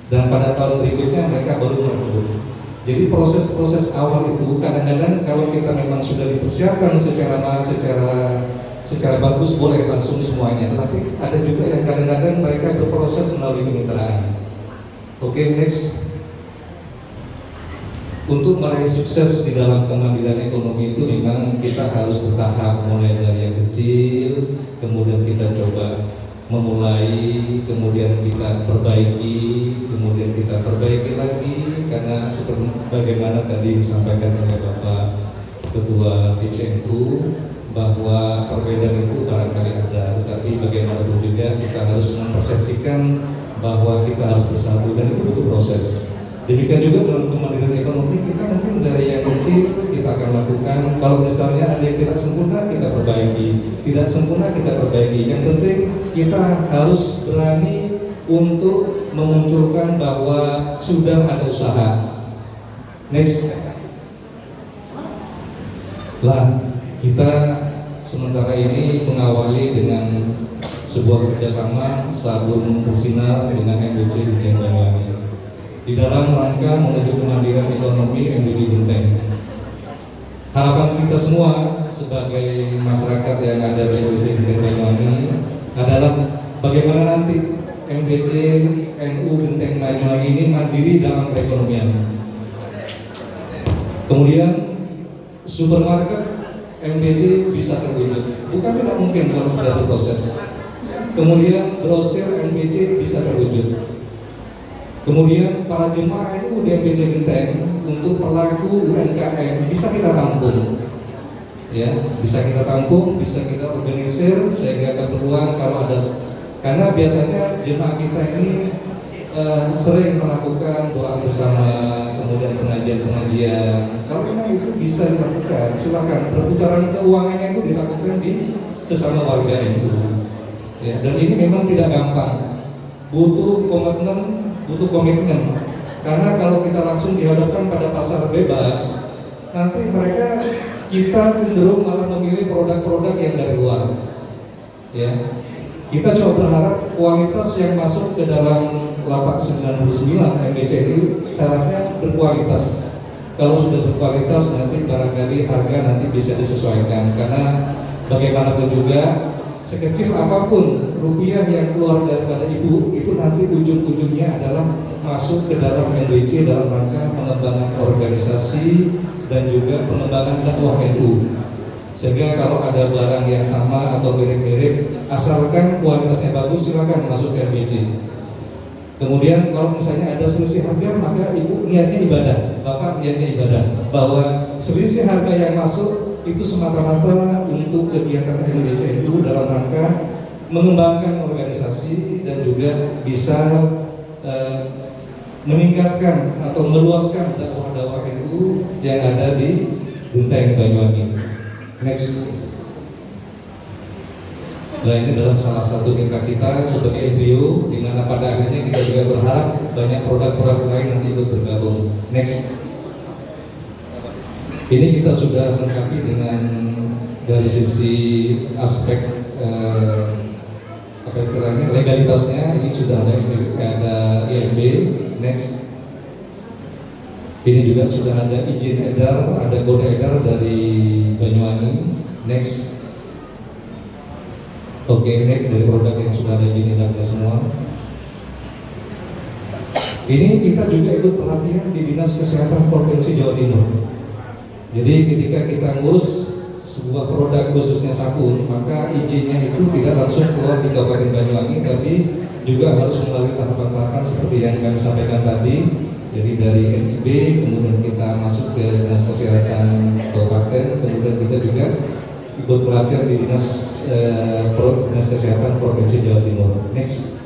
dan pada tahun berikutnya mereka baru merekrut. Jadi proses-proses awal itu kadang-kadang kalau kita memang sudah dipersiapkan secara bagus boleh langsung semuanya, tetapi ada juga yang kadang-kadang mereka berproses melalui kemitraan. Oke, next. Untuk meraih sukses di dalam kemandirian ekonomi itu memang kita harus bertahap, mulai dari yang kecil, kemudian kita coba memulai, kemudian kita perbaiki, kemudian kita perbaiki lagi, karena seperti bagaimana tadi disampaikan oleh Bapak Ketua PCNU bahwa perbedaan itu barangkali ada, tetapi bagaimanapun juga kita harus mempersepsikan bahwa kita harus bersatu dan itu butuh proses. Demikian juga dalam kemandirian ekonomi, kita mungkin dari yang kecil kita akan lakukan. Kalau misalnya ada yang tidak sempurna, kita perbaiki. Tidak sempurna, kita perbaiki. Yang penting kita harus berani untuk memunculkan bahwa sudah ada usaha. Next. Lah, kita sementara ini mengawali dengan sebuah kerjasama sabun bersinar dengan MBC Genteng Banyuwangi di dalam rangka menuju kemandirian ekonomi MBC Genteng. Harapan kita semua sebagai masyarakat yang ada di MBC Genteng Banyuwangi adalah bagaimana nanti MBC NU Genteng Banyuwangi ini mandiri dalam perekonomian. Kemudian supermarket MBC bisa terwujud, bukan tidak mungkin kalau tidak berproses. Kemudian grosir MBC bisa terwujud. Kemudian para jemaah NU di MBC Genteng untuk pelaku UMKM bisa kita tampung, ya, bisa kita tampung, bisa kita organisir sehingga keperluan kalau ada, karena biasanya jemaah kita ini sering melakukan doa bersama, kemudian pengajian. Kalau memang itu bisa dilakukan, silakan. Perputaran keuangannya itu dilakukan di sesama warga itu. Ya, dan ini memang tidak gampang, butuh komitmen. Karena kalau kita langsung dihadapkan pada pasar bebas, nanti kita cenderung malah memilih produk-produk yang dari luar. Ya. Kita coba berharap kualitas yang masuk ke dalam lapak 99 MBC ini syaratnya berkualitas. Kalau sudah berkualitas nanti barangkali harga nanti bisa disesuaikan, karena bagaimanapun juga sekecil apapun rupiah yang keluar daripada ibu itu nanti ujung-ujungnya adalah masuk ke dalam MBC dalam rangka pengembangan organisasi dan juga pengembangan dakwah NU. Sehingga kalau ada barang yang sama atau mirip-mirip, asalkan kualitasnya bagus, silakan masuk ke MBC. Kemudian kalau misalnya ada selisih harga, maka ibu niatnya ibadah, bapak niatnya ibadah, bahwa selisih harga yang masuk itu semata-mata untuk kegiatan MBC itu dalam rangka mengembangkan organisasi dan juga bisa meningkatkan atau meluaskan dakwah-dakwah NU yang ada di Genteng Banyuwangi. Next. Nah, ini adalah salah satu mitra kita sebagai NGO, di mana pada akhirnya kita juga berharap banyak produk-produk lain nanti ikut bergabung. Next. Ini kita sudah lengkapi dengan dari sisi aspek apa istilahnya legalitasnya, ini sudah ada IMB. Next. Ini juga sudah ada izin edar, ada kode edar dari Banyuwangi. Next. Oke, next dari produk yang sudah ada izin edarnya semua. Ini kita juga ikut pelatihan di Dinas Kesehatan Provinsi Jawa Timur. Jadi ketika kita ngurus sebuah produk khususnya sabun, maka izinnya itu tidak langsung keluar di Kabupaten Banyuwangi, tapi juga harus melalui tahapan-tahapan seperti yang kami sampaikan tadi. Jadi dari NIB, kemudian kita masuk ke Dinas Kesehatan Kabupaten, kemudian kita juga ikut pelatihan di Dinas Kesehatan Provinsi Jawa Timur. Next.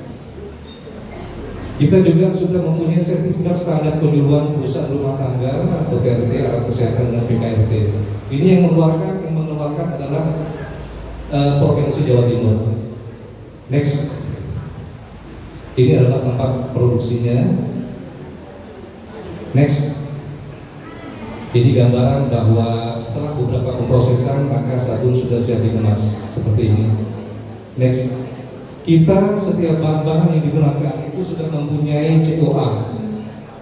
Kita juga sudah mempunyai sertifikat standar penyuluhan perusahaan rumah tangga atau PRT, alat kesehatan dan PKRT. Ini yang mengeluarkan adalah Provinsi Jawa Timur. Next. Ini adalah tempat produksinya. Next. Jadi gambaran bahwa setelah beberapa pemrosesan maka sabun sudah siap dikemas seperti ini. Next. Kita setiap bahan-bahan yang digunakan itu sudah mempunyai COA.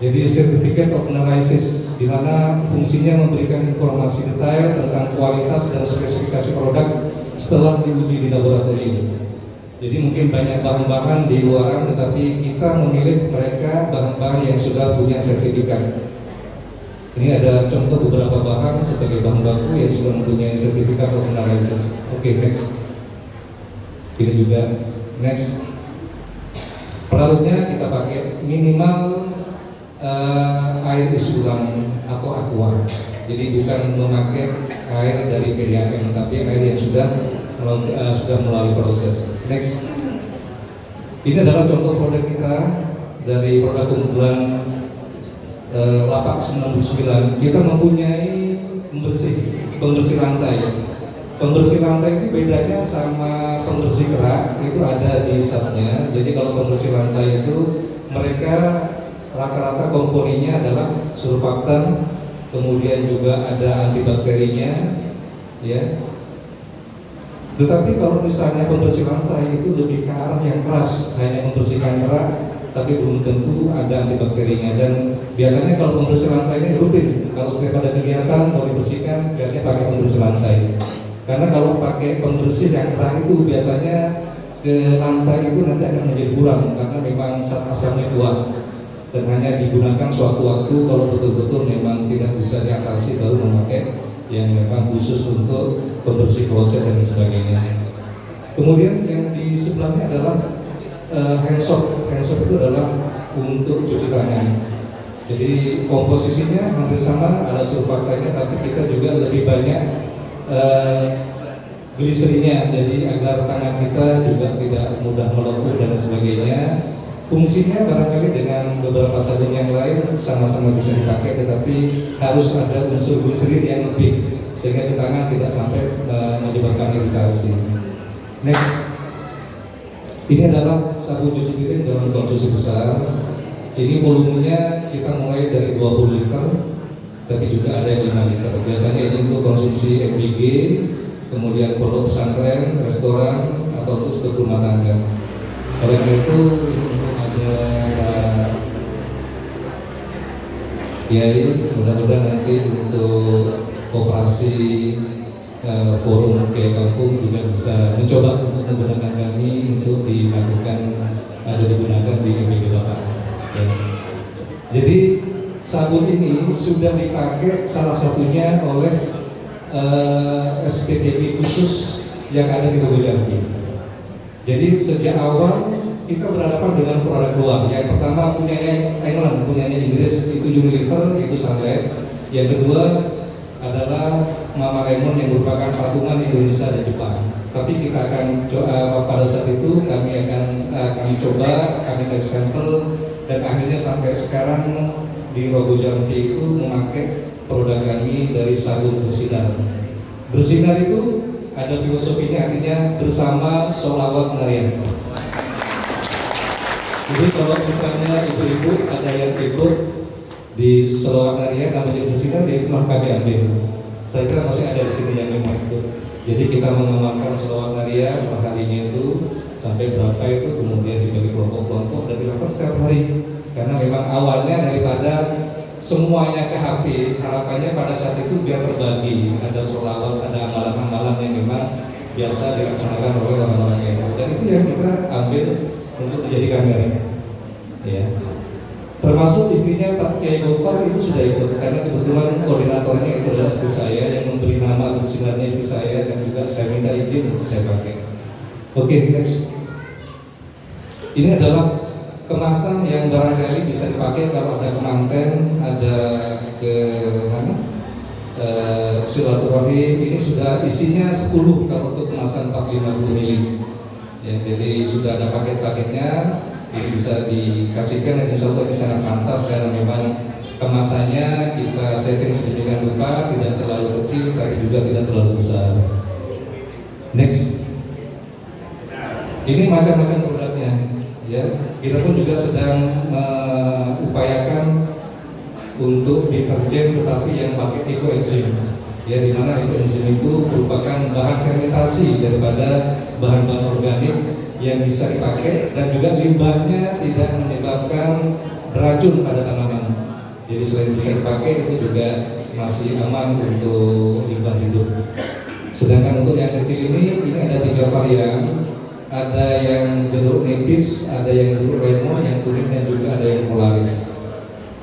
Jadi Certificate of Analysis, di mana fungsinya memberikan informasi detail tentang kualitas dan spesifikasi produk setelah diuji di laboratorium. Jadi mungkin banyak bahan-bahan di luaran, tetapi kita memilih mereka bahan-bahan yang sudah punya sertifikat. Ini ada contoh beberapa bahan sebagai bahan baku yang sudah mempunyai sertifikat of analysis. Oke, next. Ini juga next. Pelarutnya kita pakai minimal air isi ulang atau aqua. Jadi bukan memakai air dari PDAM, tapi air yang sudah melalui proses. Next. Ini adalah contoh produk kita dari produk unggulan Lapak 99. Kita mempunyai pembersih lantai. Pembersih lantai itu bedanya sama pembersih kerak, itu ada di satnya. Jadi kalau pembersih lantai itu mereka rata-rata komponennya adalah surfaktan, kemudian juga ada antibakterinya, ya. Tetapi kalau misalnya pembersih lantai itu lebih ke arah yang keras, hanya membersihkan kerak, tapi belum tentu ada antibakterinya. Dan biasanya kalau pembersih lantai ini rutin, kalau setiap ada kegiatan mau dibersihkan, biasanya pakai pembersih lantai. Karena kalau pakai pembersih yang keras itu biasanya ke lantai itu nanti akan menjadi buram, karena memang zat asamnya kuat dan hanya digunakan suatu waktu kalau betul-betul memang tidak bisa diatasi, baru memakai yang memang khusus untuk pembersih kloset dan sebagainya. Kemudian yang di sebelahnya adalah hand soap. Hand soap itu adalah untuk cuci tangan. Jadi komposisinya hampir sama, ada surfaktannya, tapi kita juga lebih banyak gliserinnya, jadi agar tangan kita juga tidak mudah melepuh dan sebagainya. Fungsinya barangkali dengan beberapa sabun yang lain sama-sama bisa dipakai, tetapi harus ada unsur gliserin yang lebih sehingga di tangan tidak sampai menyebabkan iritasi. Next. Ini adalah sabun cuci piring dalam konsumsi besar. Ini volumenya kita mulai dari 20 liter, tapi juga ada yang 5 liter. Biasanya ini untuk konsumsi MBG, kemudian produk pesantren, restoran, atau untuk stok rumah tangga. Oleh karena itu, ada Kiai, mudah-mudahan nanti untuk koperasi forum Kiai Kampung juga bisa mencoba untuk untuk menggunakan kami untuk dilakukan atau digunakan di MPG Bapak. Ya. Jadi sabun ini sudah dipakai salah satunya oleh SPTB khusus yang ada di Rogo Jambi. Jadi sejak awal kita berhadapan dengan produk luar. Yang pertama punyanya England, punyanya Inggris itu Unilever, yaitu Sunlight. Yang kedua adalah Mama Lemon yang merupakan patungan Indonesia dan Jepang. Tapi kita akan pada saat itu kami coba, kami kasih sampel, dan akhirnya sampai sekarang di Rogo Jambi itu memakai produk kami dari sabun bersinar. Bersinar itu ada filosofinya, artinya bersama sholawat meriah. Jadi kalau misalnya ibu-ibu ada yang ikut di sholawat meriah namanya bersinar, ya itulah kami ambil. Saya kira masih ada di sini yang memang itu. Jadi kita mengamalkan sholawat meriah perharinya itu sampai berapa itu, kemudian dibagi kelompok-kelompok dan dilakukan setiap hari. Karena memang awalnya daripada semuanya ke HP, harapannya pada saat itu biar terbagi, ada sholawat, ada amalan-amalan yang memang biasa dilaksanakan oleh orang-orang yang itu. Dan itu yang kita ambil untuk menjadi kamera, ya. Termasuk istrinya Pak Kiai Gofar itu sudah ikut, karena kebetulan koordinatornya itu adalah istri saya yang memberi nama bersinarnya istri saya, dan juga saya minta izin untuk saya pakai. Oke, next. Ini adalah kemasan yang barangkali bisa dipakai kalau ada kemanten, ada ke mana, silaturahim. Ini sudah isinya 10 kalau untuk kemasan 450 ml. Ya, jadi sudah ada paket-paketnya, ini bisa dikasihkan, dan insya Allah ini sangat pantas karena memang kemasannya kita setting sedemikian rupa, tidak terlalu kecil tapi juga tidak terlalu besar. Next, ini macam-macam produknya. Ya, kita pun juga sedang mengupayakan untuk deterjen tetapi yang pakai ekoenzim. Ya, di mana ekoenzim itu merupakan bahan fermentasi daripada bahan-bahan organik yang bisa dipakai, dan juga limbahnya tidak menyebabkan beracun pada tanaman. Jadi selain bisa dipakai, itu juga masih aman untuk limbah hidup. Sedangkan untuk yang kecil ini ada 3 varian. Ada yang jeruk nipis, ada yang jeruk lemon, yang kuning, dan juga ada yang polaris.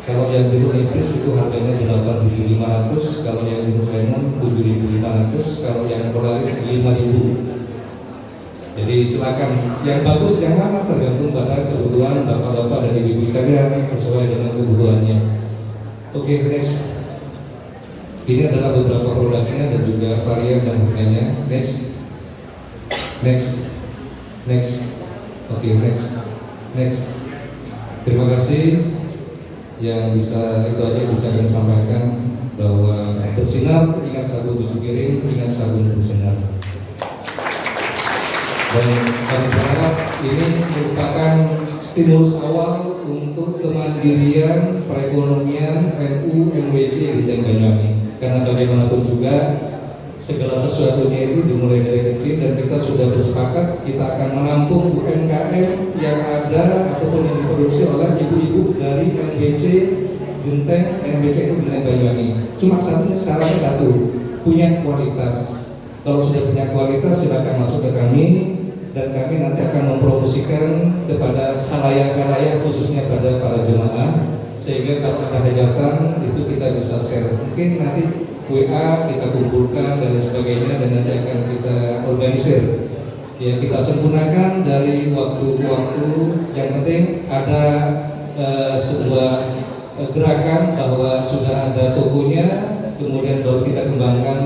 Kalau yang jeruk nipis itu harganya 8.500, kalau yang jeruk lemon 7.500, kalau yang polaris 5.000. Jadi silakan, yang bagus yang mana tergantung pada kebutuhan bapak-bapak dan ibu-ibu sekalian sesuai dengan kebutuhannya. Oke, next. Ini adalah beberapa produknya dan juga varian dan harganya. Next. Oke, next. Terima kasih. Yang bisa itu aja bisa kami sampaikan, bahwa bersinar ingat sabun cuci piring, ingat sabun bersinar. Dan kami berharap ini merupakan stimulus awal untuk kemandirian perekonomian NU NWC di Banyuwangi. Karena bagaimanapun juga segala sesuatunya itu dimulai dari kecil, dan kita sudah bersepakat kita akan menampung UMKM yang ada ataupun yang diproduksi oleh ibu-ibu dari NWC Genteng. NWC itu Genteng Banyuwangi. Cuma syaratnya satu, punya kualitas. Kalau sudah punya kualitas silakan masuk ke kami, dan kami nanti akan mempromosikan kepada khalayak-khalayak khususnya pada para jemaah, sehingga kalau ada hajatan itu kita bisa share. Mungkin nanti WA kita kumpulkan dan sebagainya, dan nanti akan kita organisir. Ya, kita sempurnakan dari waktu ke waktu. Yang penting ada sebuah gerakan bahwa sudah ada tokonya, kemudian baru kita kembangkan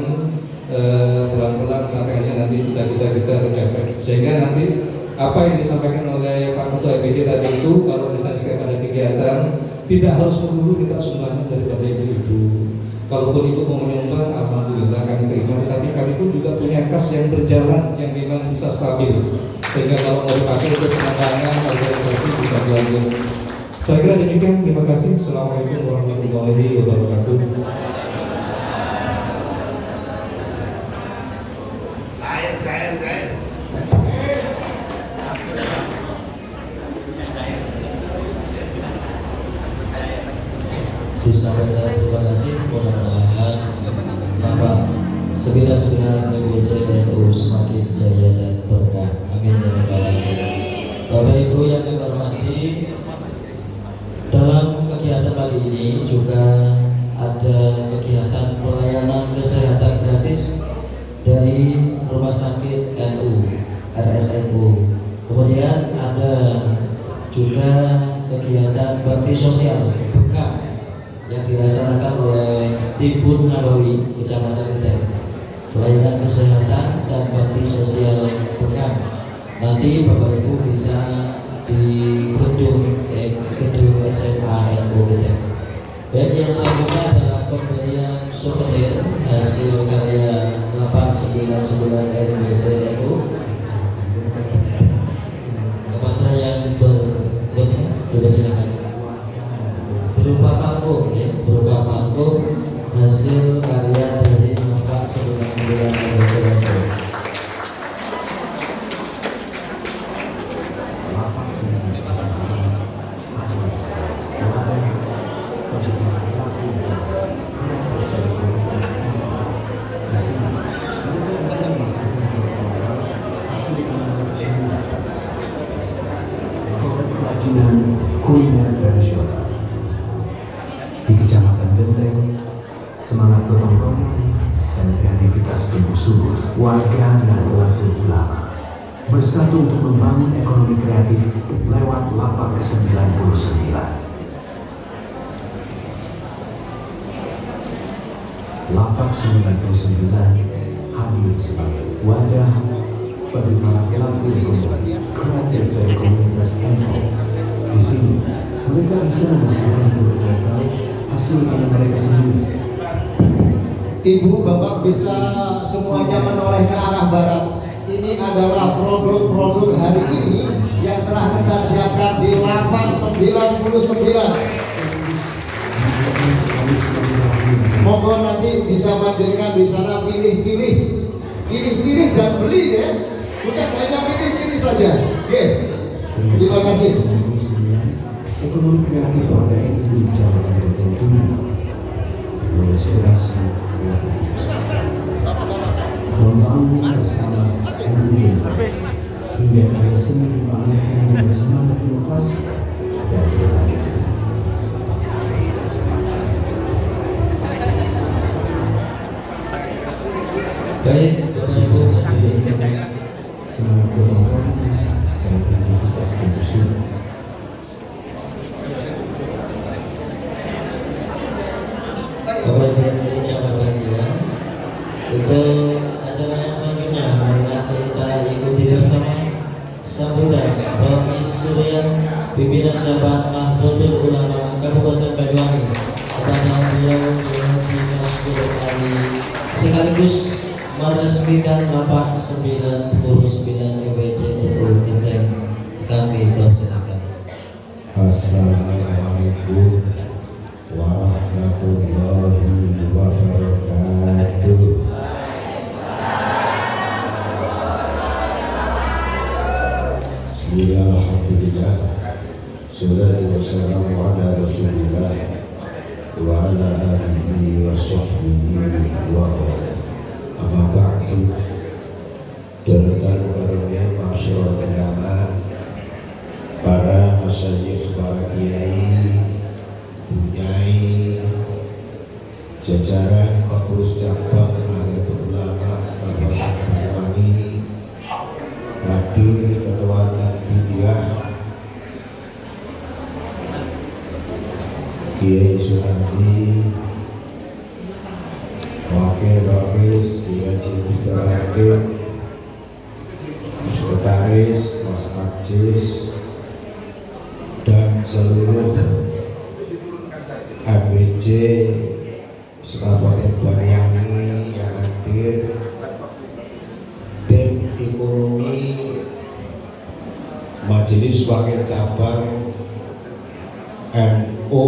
pelan-pelan sampai akhirnya nanti cita-cita kita tercapai. Sehingga nanti apa yang disampaikan oleh Pak Ketua EPJ tadi itu, kalau misalnya setiap ada kegiatan tidak harus melulu kita sumbangan daripada ibu-ibu. Kalaupun itu mau menyumbang, alhamdulillah kami terima. Tapi kami pun juga punya kas yang berjalan yang memang bisa stabil, sehingga kalau mau dipakai untuk pengembangan organisasi bisa berlanjut. Saya kira demikian. Terima kasih. Assalamualaikum warahmatullahi wabarakatuh. Disampaikan terima kasih. Mudah-mudahan Bapak sebilang-sebilang NWC NU semakin jaya dan berkah. Amin ya rabbal alamin. Bapak Ibu yang kami hormati, dalam kegiatan kali ini juga ada kegiatan pelayanan kesehatan gratis dari Rumah Sakit NU RSNU. Kemudian ada juga kegiatan bakti sosial bekam yang dilaksanakan oleh Timbun Nabawi Kecamatan Genteng. Pelayanan kesehatan dan bakti sosial bekam. Nanti Bapak Ibu bisa di gedung SMA NU Genteng. Baik, yang selanjutnya adalah pemberian souvenir hasil karya 899 RBC NU kepada yang bersilakan berupa parfum, ya, berupa parfum hasil karya dari 899 RBC NU. Kuliner tradisional di Kecamatan Genteng, semangat gotong royong dan kreativitas tumbuh subur warga Nahdlatul Ulama bersatu untuk membangun ekonomi kreatif lewat lapak ke-99. Lapak 99 hadir sebagai wadah bagi para pelaku ekonomi kreatif dari komunitas NU. Di sini, mereka bisa menghasilkan produk lokal hasil karya mereka sendiri. Ibu, Bapak bisa semuanya menoleh ke arah barat. Ini adalah produk-produk hari ini yang telah kita siapkan di lapak 99. Monggo nanti bisa mandirikan di sana, pilih-pilih dan beli, ya. Bukan hanya pilih-pilih saja. Oke. Terima kasih. Ekonomi kreatif warga itu di Kecamatan Genteng tumbuh menginspirasi membangun bersama NU hingga karya seni dipamerkan dengan semangat inovasi dan berlanjut. Baik, Bapak Ibu, Semangat gotong royong dan kreativitas tumbuh subur. Bapak Ibu yang berbahagia, untuk acara yang selanjutnya marilah kita ikuti bersama sambutan Bapak Surya, pimpinan cabang Nahdlatul Ulama Kabupaten Banyuwangi, kepada beliau Haji Maskur Ali, sekaligus meresmikan lapak 99 EWC NU Genteng. Kami persilakan. Assalamualaikum warahmatullahi wabarakatuh. Bismillah, alhamdulillah, salatu wassalamu ala rasulillah wa ala alihi wa sahbihi wa amma ba'du. Daratan karunia masyarakat ulama, para masyayikh, para kiai, bunyai, jajaran pengurus cabang Nahdlatul Ulama Kabupaten Banyuwangi, hadir ketua Tanfidiyah Kiai Sunadi, Wakil Rais Kiai Hakim, Sekretaris Mas Ajis, dan seluruh ABJ Kabupaten Banyuwangi yang hadir, tim ekonomi Majelis Wakil Cabang NU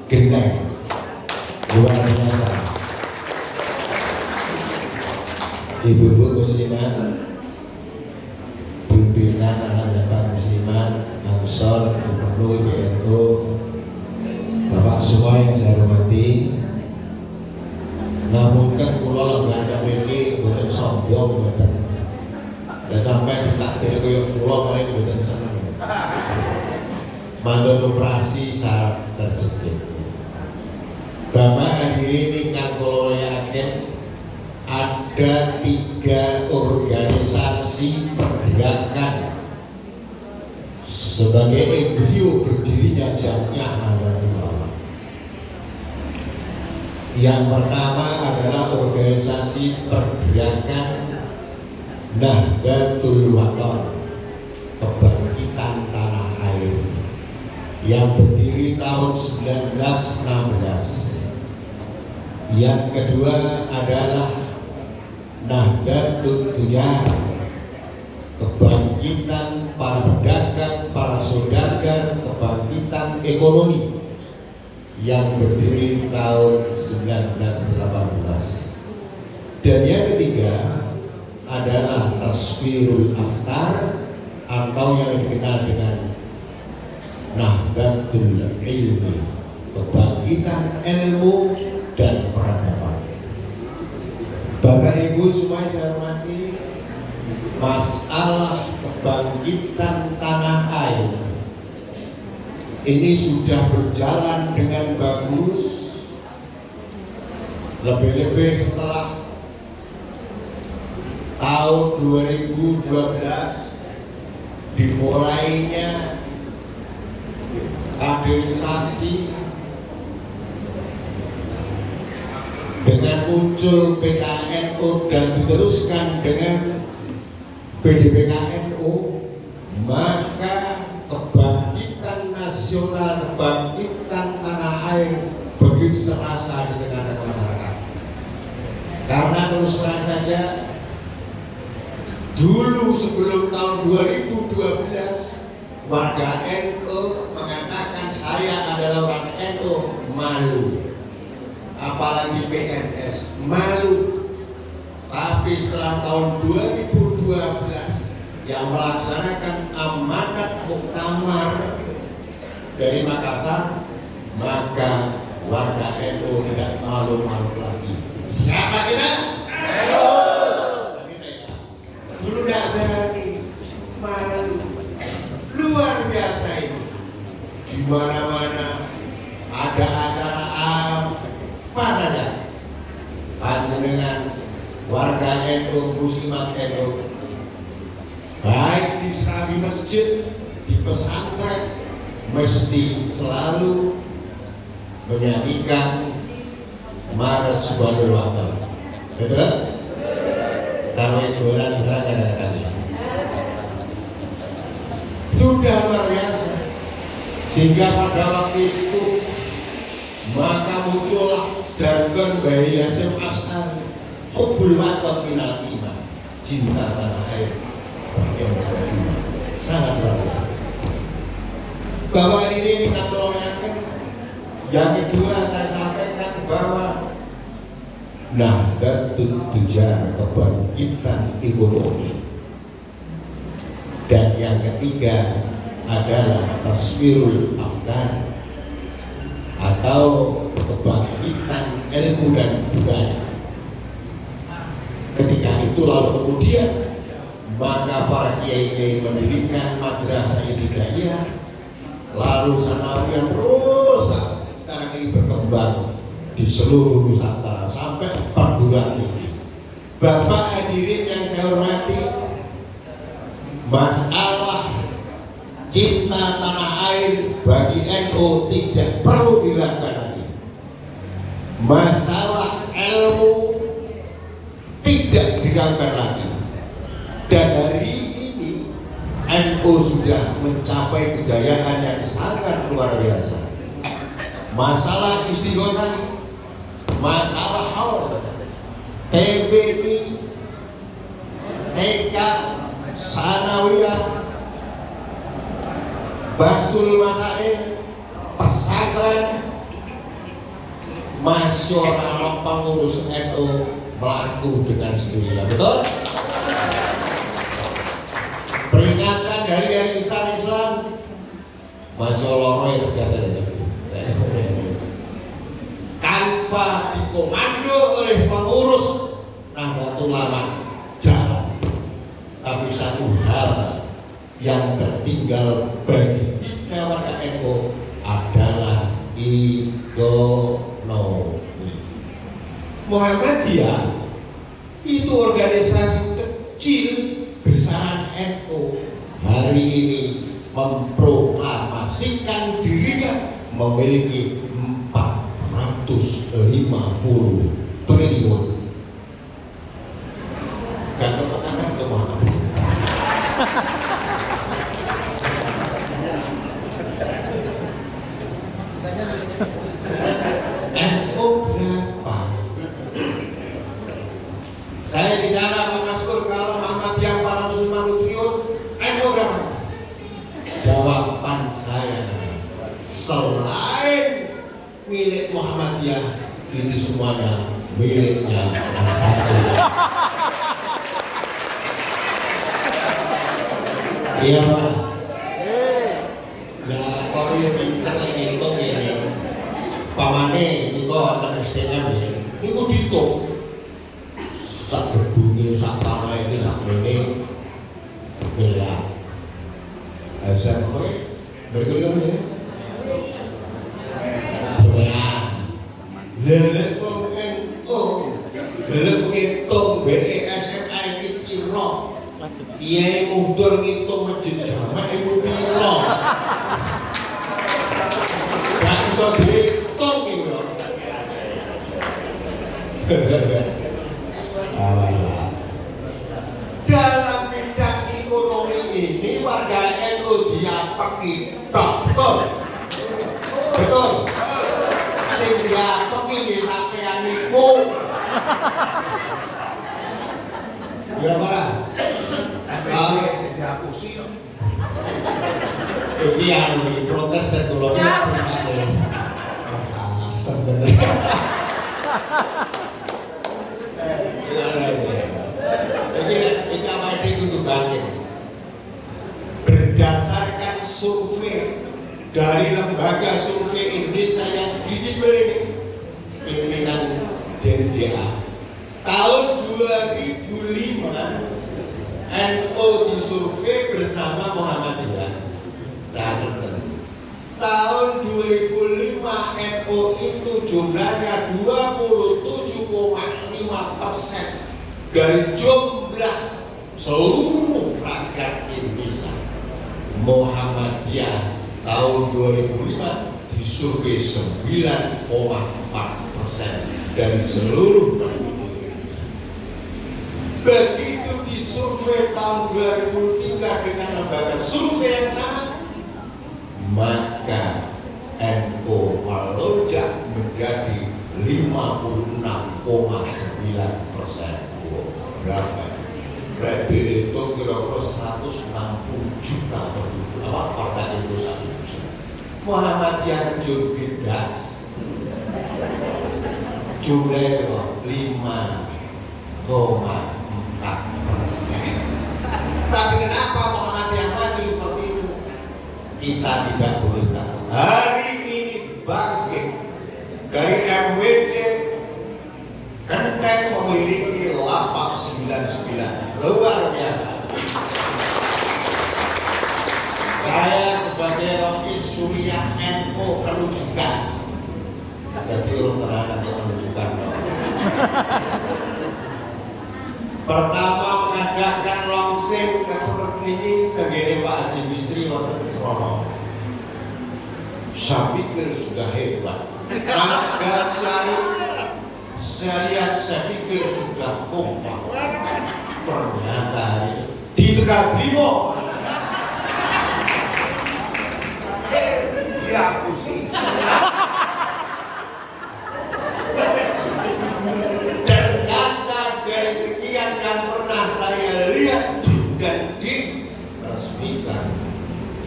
Genteng, luar biasa. Ibu-ibu muslimat, pimpinan anak-anak muslimat, Ansor, Gubernur IPNU, Bapak semua yang saya hormati. Namun kan kula belanja mriki boten sombong boten. Dan sampai ditakdir kaya kula paling mboten seneng. Mantun operasi saraf terjepit. Bapak hadirin ingkang kula yakin ada 3 organisasi pergerakan sebagai embrio berdirinya Jamiah Nahdlatul Ulama. Yang pertama adalah organisasi pergerakan Nahdlatul Wathon, Kebangkitan Tanah Air, yang berdiri tahun 1916. Yang kedua adalah Nahdlatul Tujar, kebangkitan para pedagang, para saudagar, kebangkitan ekonomi, yang berdiri tahun 1918. Dan yang ketiga adalah Tasfirul Afkar atau yang dikenal dengan Nahdlatul Ilmi, kebangkitan ilmu dan peradaban. Bapak Ibu semua saya hormati, masalah kebangkitan tanah air ini sudah berjalan dengan bagus, lebih-lebih setelah tahun 2012 dimulainya kaderisasi dengan muncul PKNU dan diteruskan dengan PDPKNU, maka kebangkitan nasional, kebangkitan tanah air begitu terasa di tengah-tengah masyarakat. Karena terus terang saja, dulu sebelum tahun 2012 warga NU mengatakan saya adalah orang NU, malu, apalagi PNS, malu. Tapi setelah tahun 2012 yang melaksanakan amanat muktamar dari Makassar, maka warga NU tidak malu-malu lagi. Siapa kita? NU. Dulu tidak berani, malu, luar biasa ini. Di mana-mana ada acara apa saja, panjenengan warga NU, muslimat NU, baik di serabi masjid, di pesantren, mesti selalu menyanyikan Marasbalul Wathon. Betul? Kalau iburan kali sudah luar biasa, sehingga pada waktu itu maka muncullah jargon Bayi Hasyim Asy'ari, hubbul wathon minal iman, cinta tanah air bagian dari iman. Sangat luar biasa. Bahwa ini kalau yakin. Yang kedua saya sampaikan bahwa Nahdlatul Tujar, kebangkitan ekonomi. Dan yang ketiga adalah Tasfirul Afkar atau kebangkitan ilmu dan budaya. Ketika itu lalu kemudian maka para kiai-kiai mendirikan madrasah ibtidaiyah, lalu sanawiyah, terus sekarang ini berkembang di seluruh Nusantara sampai perguruan tinggi. Bapak hadirin yang saya hormati, masalah cinta tanah air bagi NU tidak perlu diragukan lagi. Masalah ilmu tidak diragukan lagi. Dan hari ini NU sudah mencapai kejayaan yang sangat luar biasa. Masalah istighosah, masalah haul, TBB, TK, sanawiyah, Basul Masail, pesantren, masyarakat pengurus NU melaku dengan sendirinya. Betul? Peringatan hari besar Islam, Masya Allah yang tegas saja. Tanpa dikomando oleh pengurus Nahdlatul Ulama jalan. Tapi satu hal yang tertinggal bagi kita warga NU adalah ekonomi. Muhammadiyah itu organisasi kecil besaran NU hari ini memproklamasikan dirinya memiliki 450 triliun. Gak tepuk tangan ke Muhammadiyah. NU berapa? Saya bicara Pak Maskur, kalau Muhammadiyah 450 triliun, NU berapa? Jawaban saya, selain milik Muhammadiyah, itu semuanya miliknya Muhammadiyah. Iya Pak. Nah, kalau yang pintar ngitung ini, pamane ini kok akan STM ya, ini kok dihitung sak gedungnya, sak tanah ini, sak ini miliar. Saya apa ya? Berikutnya apa ya? Sebenarnya gelap menghitung BESMA ini piro, Kiai Muhdur ngitung masjid jamak ibu piro, gak bisa dihitung gitu. Dalam bidang ekonomi ini warga NU diapeki betul, betul. Sehingga peki sampean niku. Ya Pak. Kalau sing diapusi kok. Iki anu iki protes kula iki. Sebenarnya. Ini apa itu bangkit. Berdasarkan survei dari lembaga survei Indonesia yang kredibel ini, pimpinan DNJA, tahun 2005 NU disurvei bersama Muhammadiyah. Catatan. Tahun 2005 NU itu jumlahnya 27,5% dari jumlah seluruh rakyat Indonesia. Muhammadiyah tahun 2005 disurvei 9,4% dari seluruh penduduk. Begitu disurvei tahun 2003 dengan lembaga survei yang sama, maka NU melonjak menjadi 56,9%. Berapa? Berarti itu kira-kira 160 juta penduduk. Apa partai Indonesia? Muhammadiyah terjun bebas. Jumlahnya 5,4%. Tapi kenapa Muhammadiyah maju seperti itu? Kita tidak boleh tahu. Hari ini bangkit dari MWC Genteng memiliki lapak 99, luar biasa. Saya sebagai Rocky Surya NU penunjukan, jadi orang terhadap yang menunjukkan. Pertama mengadakan launching seperti ini tegene Pak Haji Bisri wonten Solo. Saya pikir sudah hebat. Rangga saya lihat, saya pikir sudah kompak. Ternyata hari ini di Tegal Brimo diapusi. Ternyata dari sekian yang pernah saya lihat dan diresmikan,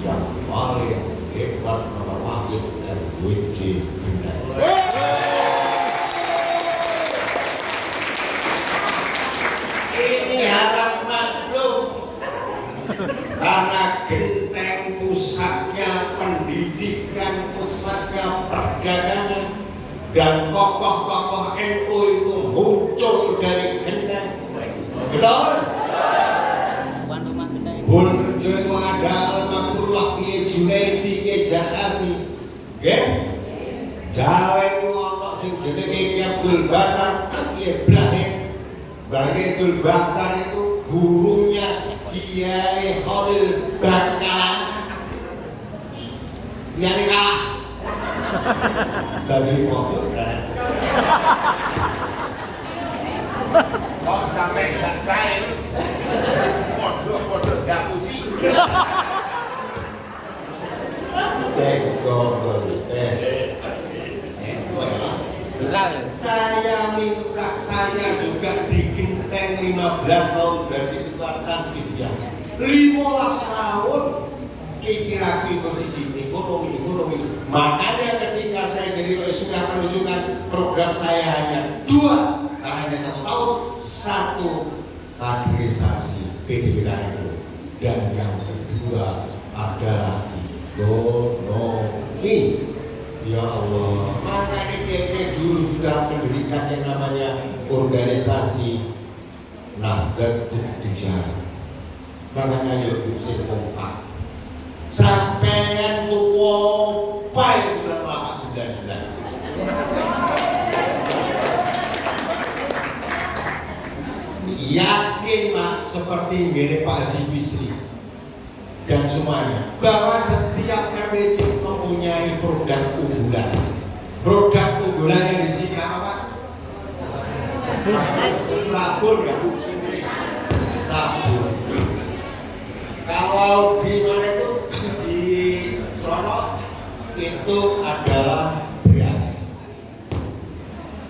yang paling hebat nomor wakil RWJ Genteng. Ini harap maklum, karena Genteng pusatnya pendidikan, pusatnya perdagangan, dan tokoh-tokoh NU itu muncul dari Genteng. Betul? Junaidi Ki Jakasi nggih jalen ono sing jenenge Ki Abdul Basar Ki Ibrahim Bagi Abdul Basar itu gurunya Kiai Khalil Bangkalan Kiai kalah dari motor kok sampai nggak cair bodoh nggak pusing saya juga digenteng 15 tahun dari kekuatan Fidya 15 tahun pikir kursi ekonomi makanya ketika saya jadi sudah menunjukkan program saya hanya 2 karena hanya 1 tahun 1 kaderisasi PDPKN dan yang kedua adalah ekonomi. Ya Allah, makanya kita dulu sudah mendirikan yang namanya organisasi Nahdlatul Tijara. Makanya yuk sing kompak. Sampeyan tuku pai bulan lapak 99. Yakin Mak seperti ngene Pak Haji Bisri dan semuanya bahwa setiap RPJ mempunyai produk unggulan. Produk unggulannya di sini apa Pak? Sabun ya. Sabun. Kalau di mana itu di Solo itu adalah beras.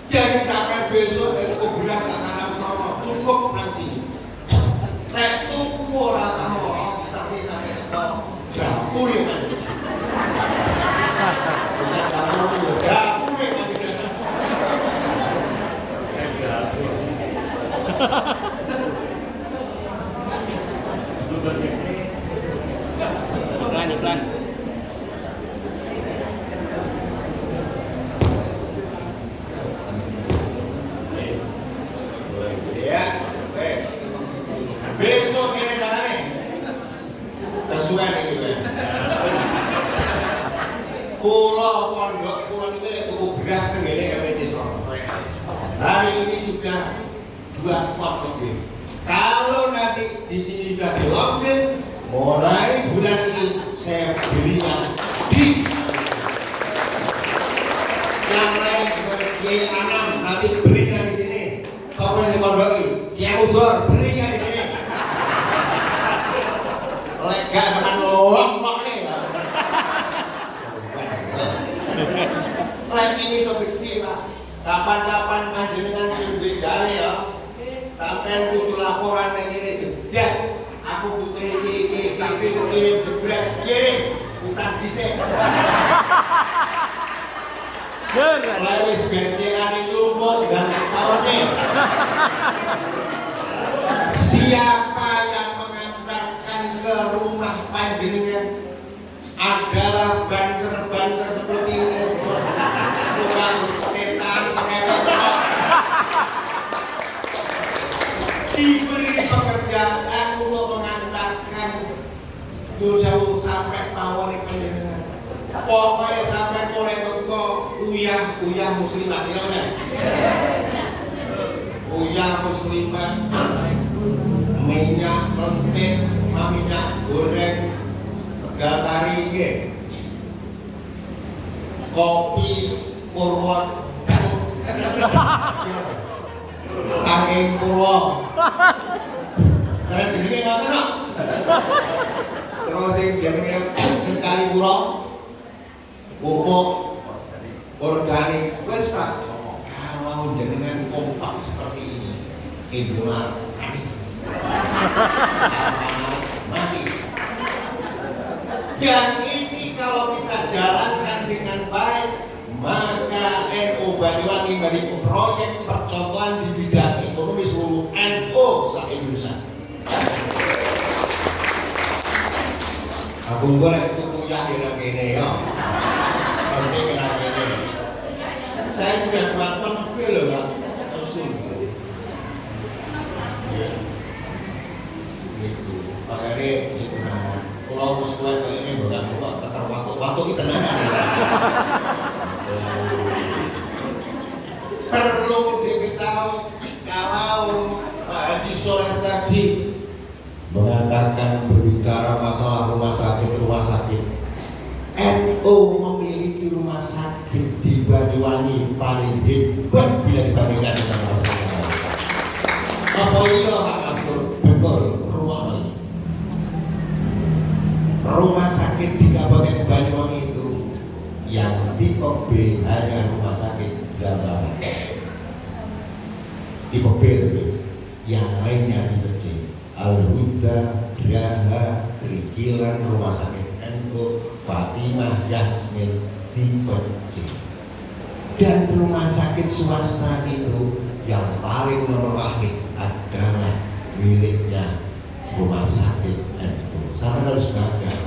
Jadi sampai besok itu beras nggak sana Solo cukup nang sini. Nek tuku ora sama tapi sampai ke dapur ya kan. Dapur ya kan. Iklan. Ya, wes. Besok ini carane. Kesuwen iki kowe. Kula pondok kula niki tuku beras teng ngene RPJ Solo. Hari ini sudah 2 pot lebih. Kalau nanti di sini sudah dilaunching, mulai bulan ini saya belikan di yang lain Kiai Anam nanti belikan di sini. Sopo yang dikondoki Kiai Udor belikan di sini. Lega sama lok nih ya. Lek ini sobedi Pak. Kapan-kapan panjenengan sing gawe ya. Sampai kudu laporan yang ini jedak. Aku butuh iki tapi kirim jebret kirim utang dhisik. Lewis bencengan itu lumut dan saone. Siapa yang mengantarkan ke rumah panjenengan adalah banser-banser seperti ini. Bukan setan pengelola. Diberi pekerjaan untuk mengantarkan dosa sampai tawon panjenengan. Pokoknya sampai mulai teko uyah muslimat, kira benar? Uyah muslimat, minyak lentik, minyak goreng, Tegal Sari nggih. Kopi Purwodan. Saking pulau. Terus jenenge ngoten kok. Terus sing jenenge Kali Pulau. Pupuk organik. Wes Pak. Kalau jenengan kompak seperti ini, Indomaret mati. Dan ini kalau kita jalankan dengan baik, maka NU Banyuwangi memiliki proyek percontohan di bidang ekonomi seluruh NU se-Indonesia. Aku boleh tuku yakin kene ya. Penting kena kene. Saya sudah buat lebih loh Pak. Gitu. Makanya kalau sesuai kayak ini bukan kok tekan waktu kita nanya. Perlu diketahui kalau Pak Haji Soleh tadi mengatakan berbicara masalah rumah sakit. NU memiliki rumah sakit di Banyuwangi paling hebat bila dibandingkan dengan rumah sakit lain. Apa iya Pak Mastur? Betul, rumah sakit di Kabupaten Banyuwangi itu yang tipe B hanya rumah sakit Blambangan. Tipe B yang lainnya tipe C. Al-Huda, Graha, Kerikilan, Rumah Sakit NU, Fatimah, Yasmin, tipe C. Dan rumah sakit swasta itu yang paling nomor wahid adalah miliknya Rumah Sakit NU. Sampai harus gagal.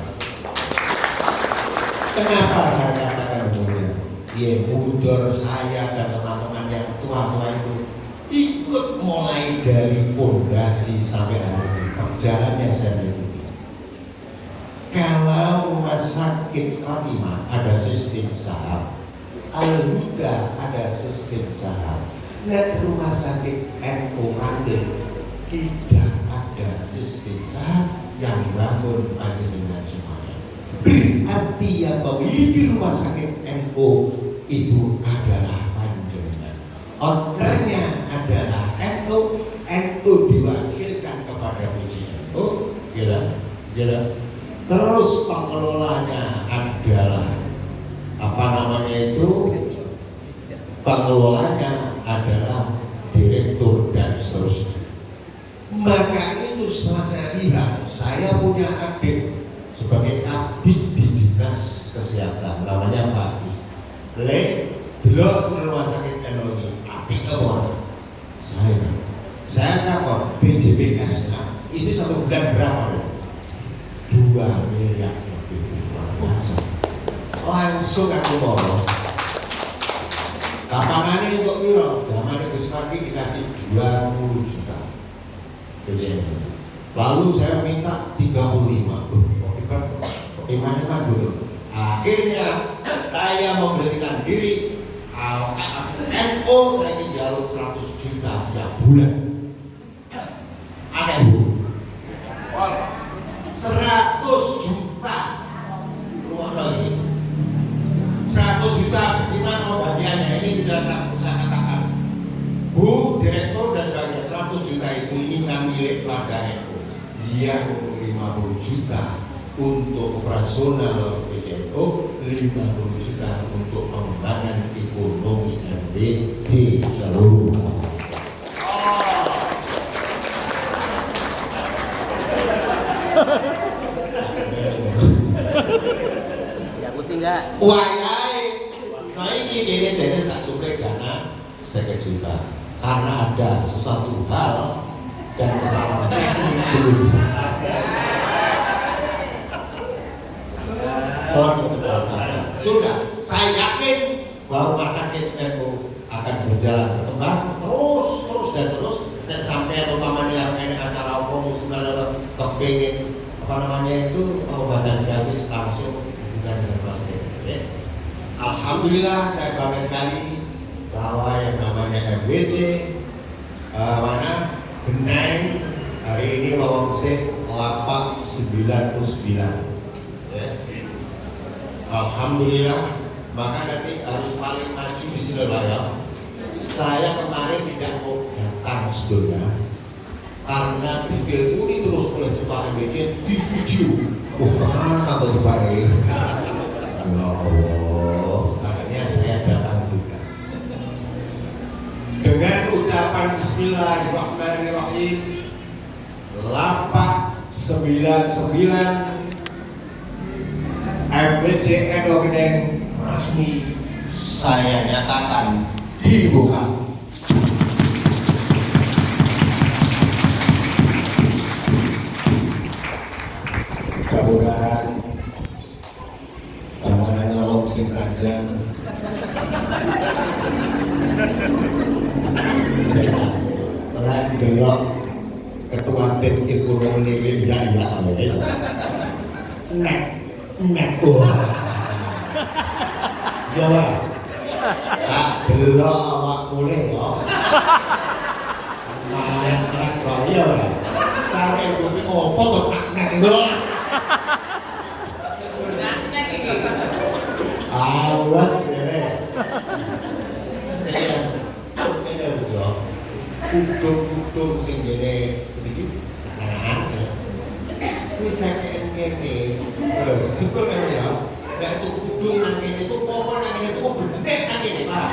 Kenapa saya katakan demikian? Ya mundur saya dan teman-teman yang tua-tua itu ikut mulai dari pondasi sampai hari ini perjalanan yang saya ikuti. Kalau Rumah Sakit Fatimah ada sistem saham, Al-Huda ada sistem saham, dan Rumah Sakit NU Rangil tidak ada sistem saham yang bangun panjenengan semuanya. Berarti yang memiliki Rumah Sakit NU itu adalah panjenengan. Ownernya adalah NU diwakilkan kepada PJNU, gitu. Terus pengelolanya adalah pengelolanya adalah direktur dan seterusnya. Maka itu setelah saya lihat, saya punya adik sebagai kabid di dinas kesehatan, namanya Faiz. Delok Rumah Sakit NU ini, apik apa? Saya takut PJBS-nya itu 1 bulan berapa? 2 miliar lebih, luar biasa. Langsung aku ngomong, kapanane untuk piro? Zaman Gus Pati dikasih 20 juta. Lalu saya minta 35. Iman dulu. Akhirnya saya memberanikan diri. NU saya jaluk 100 juta tiap bulan. Ada Bu? 100 juta. Rumah lagi. 100 juta gimana bagiannya? Ini sudah saya katakan. Bu, direktur dan sebagainya, 100 juta itu ini kan milik keluarga NU. Yang 50 juta untuk operasional PJNU, 50 juta untuk pengembangan ekonomi MBC seluruh. Ya pusing enggak? Wayai, nah ini saya tak suplai dana 1 juta karena ada sesuatu hal dan kesalahan belum bisa. Sudah, saya yakin bahwa Rumah Sakit NU akan berjalan berkembang terus dan sampai umpamanya ini acara umum sudah kepingin pengobatan gratis langsung bukan dengan Rumah Sakit NU. Alhamdulillah saya bangga sekali bahwa yang namanya MBC Geneng hari ini wawangsih lapak 99. Alhamdulillah, maka nanti harus paling maju di sini lah ya. Saya kemarin tidak mau datang sebelumnya karena diteleponi terus oleh Ketua MBC di video. Tenang atau dibaik. Ya Allah, akhirnya saya datang juga. Dengan ucapan Bismillahirrahmanirrahim, lapak 99 MBC NU Geneng resmi saya nyatakan dibuka. Mudah-mudahan jangan hanya langsung saja. Saya delok ketua tim ekonomi ya nek wah ya wae tak delok awakmu yo nek kok ya wae sampe kuwi opo to nek ndok nek iki awas kene Kudung-kudung sing ngene iki sekarang wis kene lho dikul kene ya nek itu kudung nang kene itu apa nang kene itu benek nang kene Pak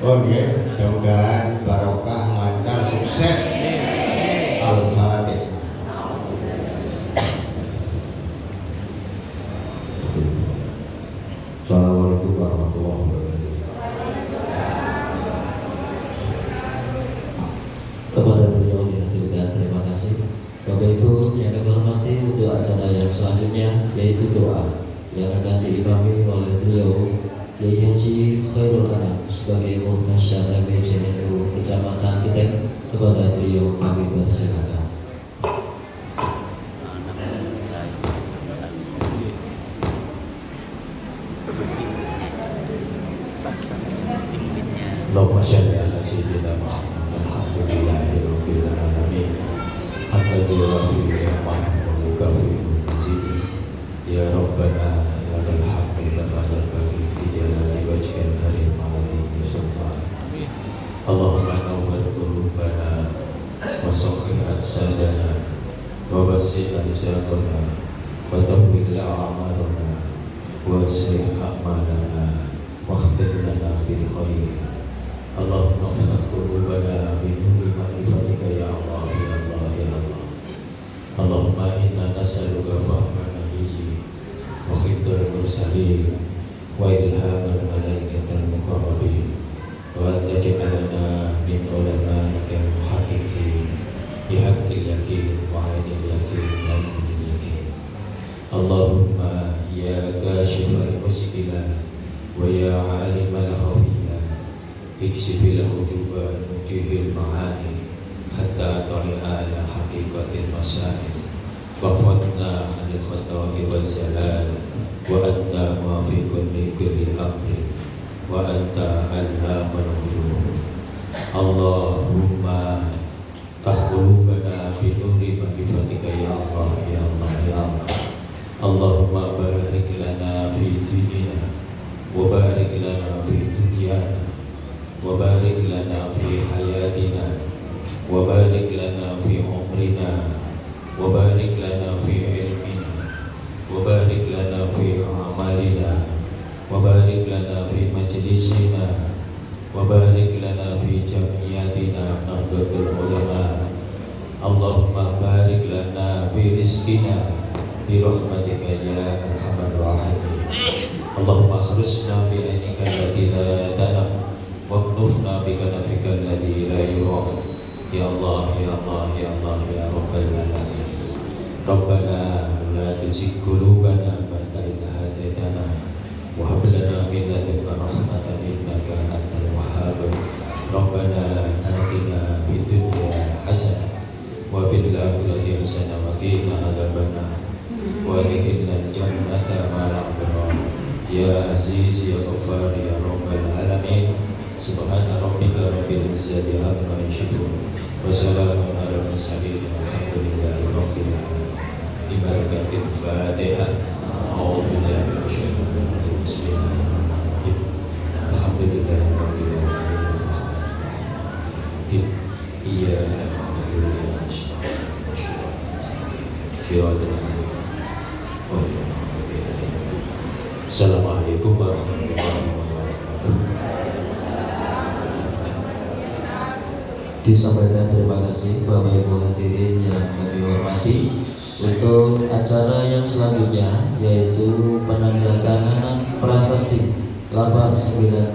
oh nggih mudah-mudahan barokah lancar sukses Al-Fatihah Assalamualaikum warahmatullahi wabarakatuh. Kepada beliau yang diberikan terima kasih. Bapak Ibu yang kami hormati, untuk acara yang selanjutnya yaitu doa yang akan diimami oleh beliau Kiai Haji Khairul Anam sebagai Muhtasyar MPJNU Kecamatan Kiteng. Kepada beliau kami persilakan. Allahumma shalli ala sayyidina Muhammad alhamdulillahirabbil alamin hatta yuwafi ni'matahu wa yukafi mazidi ya rabbana lakal hamdu kama yanbaghi li jalali wajhikal karim wa li sultan Allahumma nawwir qulubana wa sahhih ajsadana wa bassi arzaqana wa tawwil a'malana wa aslih a'malana wa khtir lana bil khair Allahumma ftah qulubana bi nuri ma'rifatika ya Allah ya Allah ya Allah Allahumma inna nas'aluka fahman nabiyyi wa khidr mursalin wa ilhamal malaikatil muqarrabin wa taj'alana min ulama'ika muhaqqiqin bi haqqil yaqin wa 'ainil yaqin wa nuril yaqin Allahumma ya kashifal mushkilah wa ya 'alimal khafiyah اكشف الحجوب نجيه المعاني حتى طلع على حقيقة المسائل واحفظنا عن الخطأ والزلال وأنت موافق لكل أمر وأنت علام الغيوب اللهم قلوبنا بنور معرفتك يا الله يا الله يا الله اللهم بارك لنا في ديننا وبارك لنا في دنيانا وبارك لنا في حياتنا وبارك لنا في عمرنا وبارك لنا في علمنا وبارك لنا في أعمالنا وبارك لنا في مجلسنا وبارك لنا في جمعياتنا نهضة العلماء اللهم بارك لنا في رزقنا برحمتك يا أرحم الراحمين اللهم اخرجنا بعينك التي لا تنام واكنفنا بكنفك الذي لا يرام يا الله يا الله يا الله يا رب العالمين ربنا لا تزغ قلوبنا بعد إذ هديتنا وهب لنا من لدنك رحمة إنك أنت الوهاب ربنا آتنا في الدنيا حسنة وفي الآخرة حسنة وقنا عذاب النار وادخلنا الجنة مع الأبرار يا عزيز يا غفار يا رب العالمين Subhana rabbika rabbil izzati amma yasifun wa salamun ala mursalin walhamdulillahi rabbil alamin. Ibarakatil Fatihah. A'udzu billahi minasy syaithanir rajim. Bismillahirrahmanirrahim. Alhamdulillahi rabbil alamin. Iyyaka na'budu wa iyyaka nasta'in. Assalamualaikum warahmatullahi wabarakatuh. Disampaikan terima kasih Bapak Ibu hadirin yang kami hormati. Untuk acara yang selanjutnya yaitu penandatanganan prasasti 899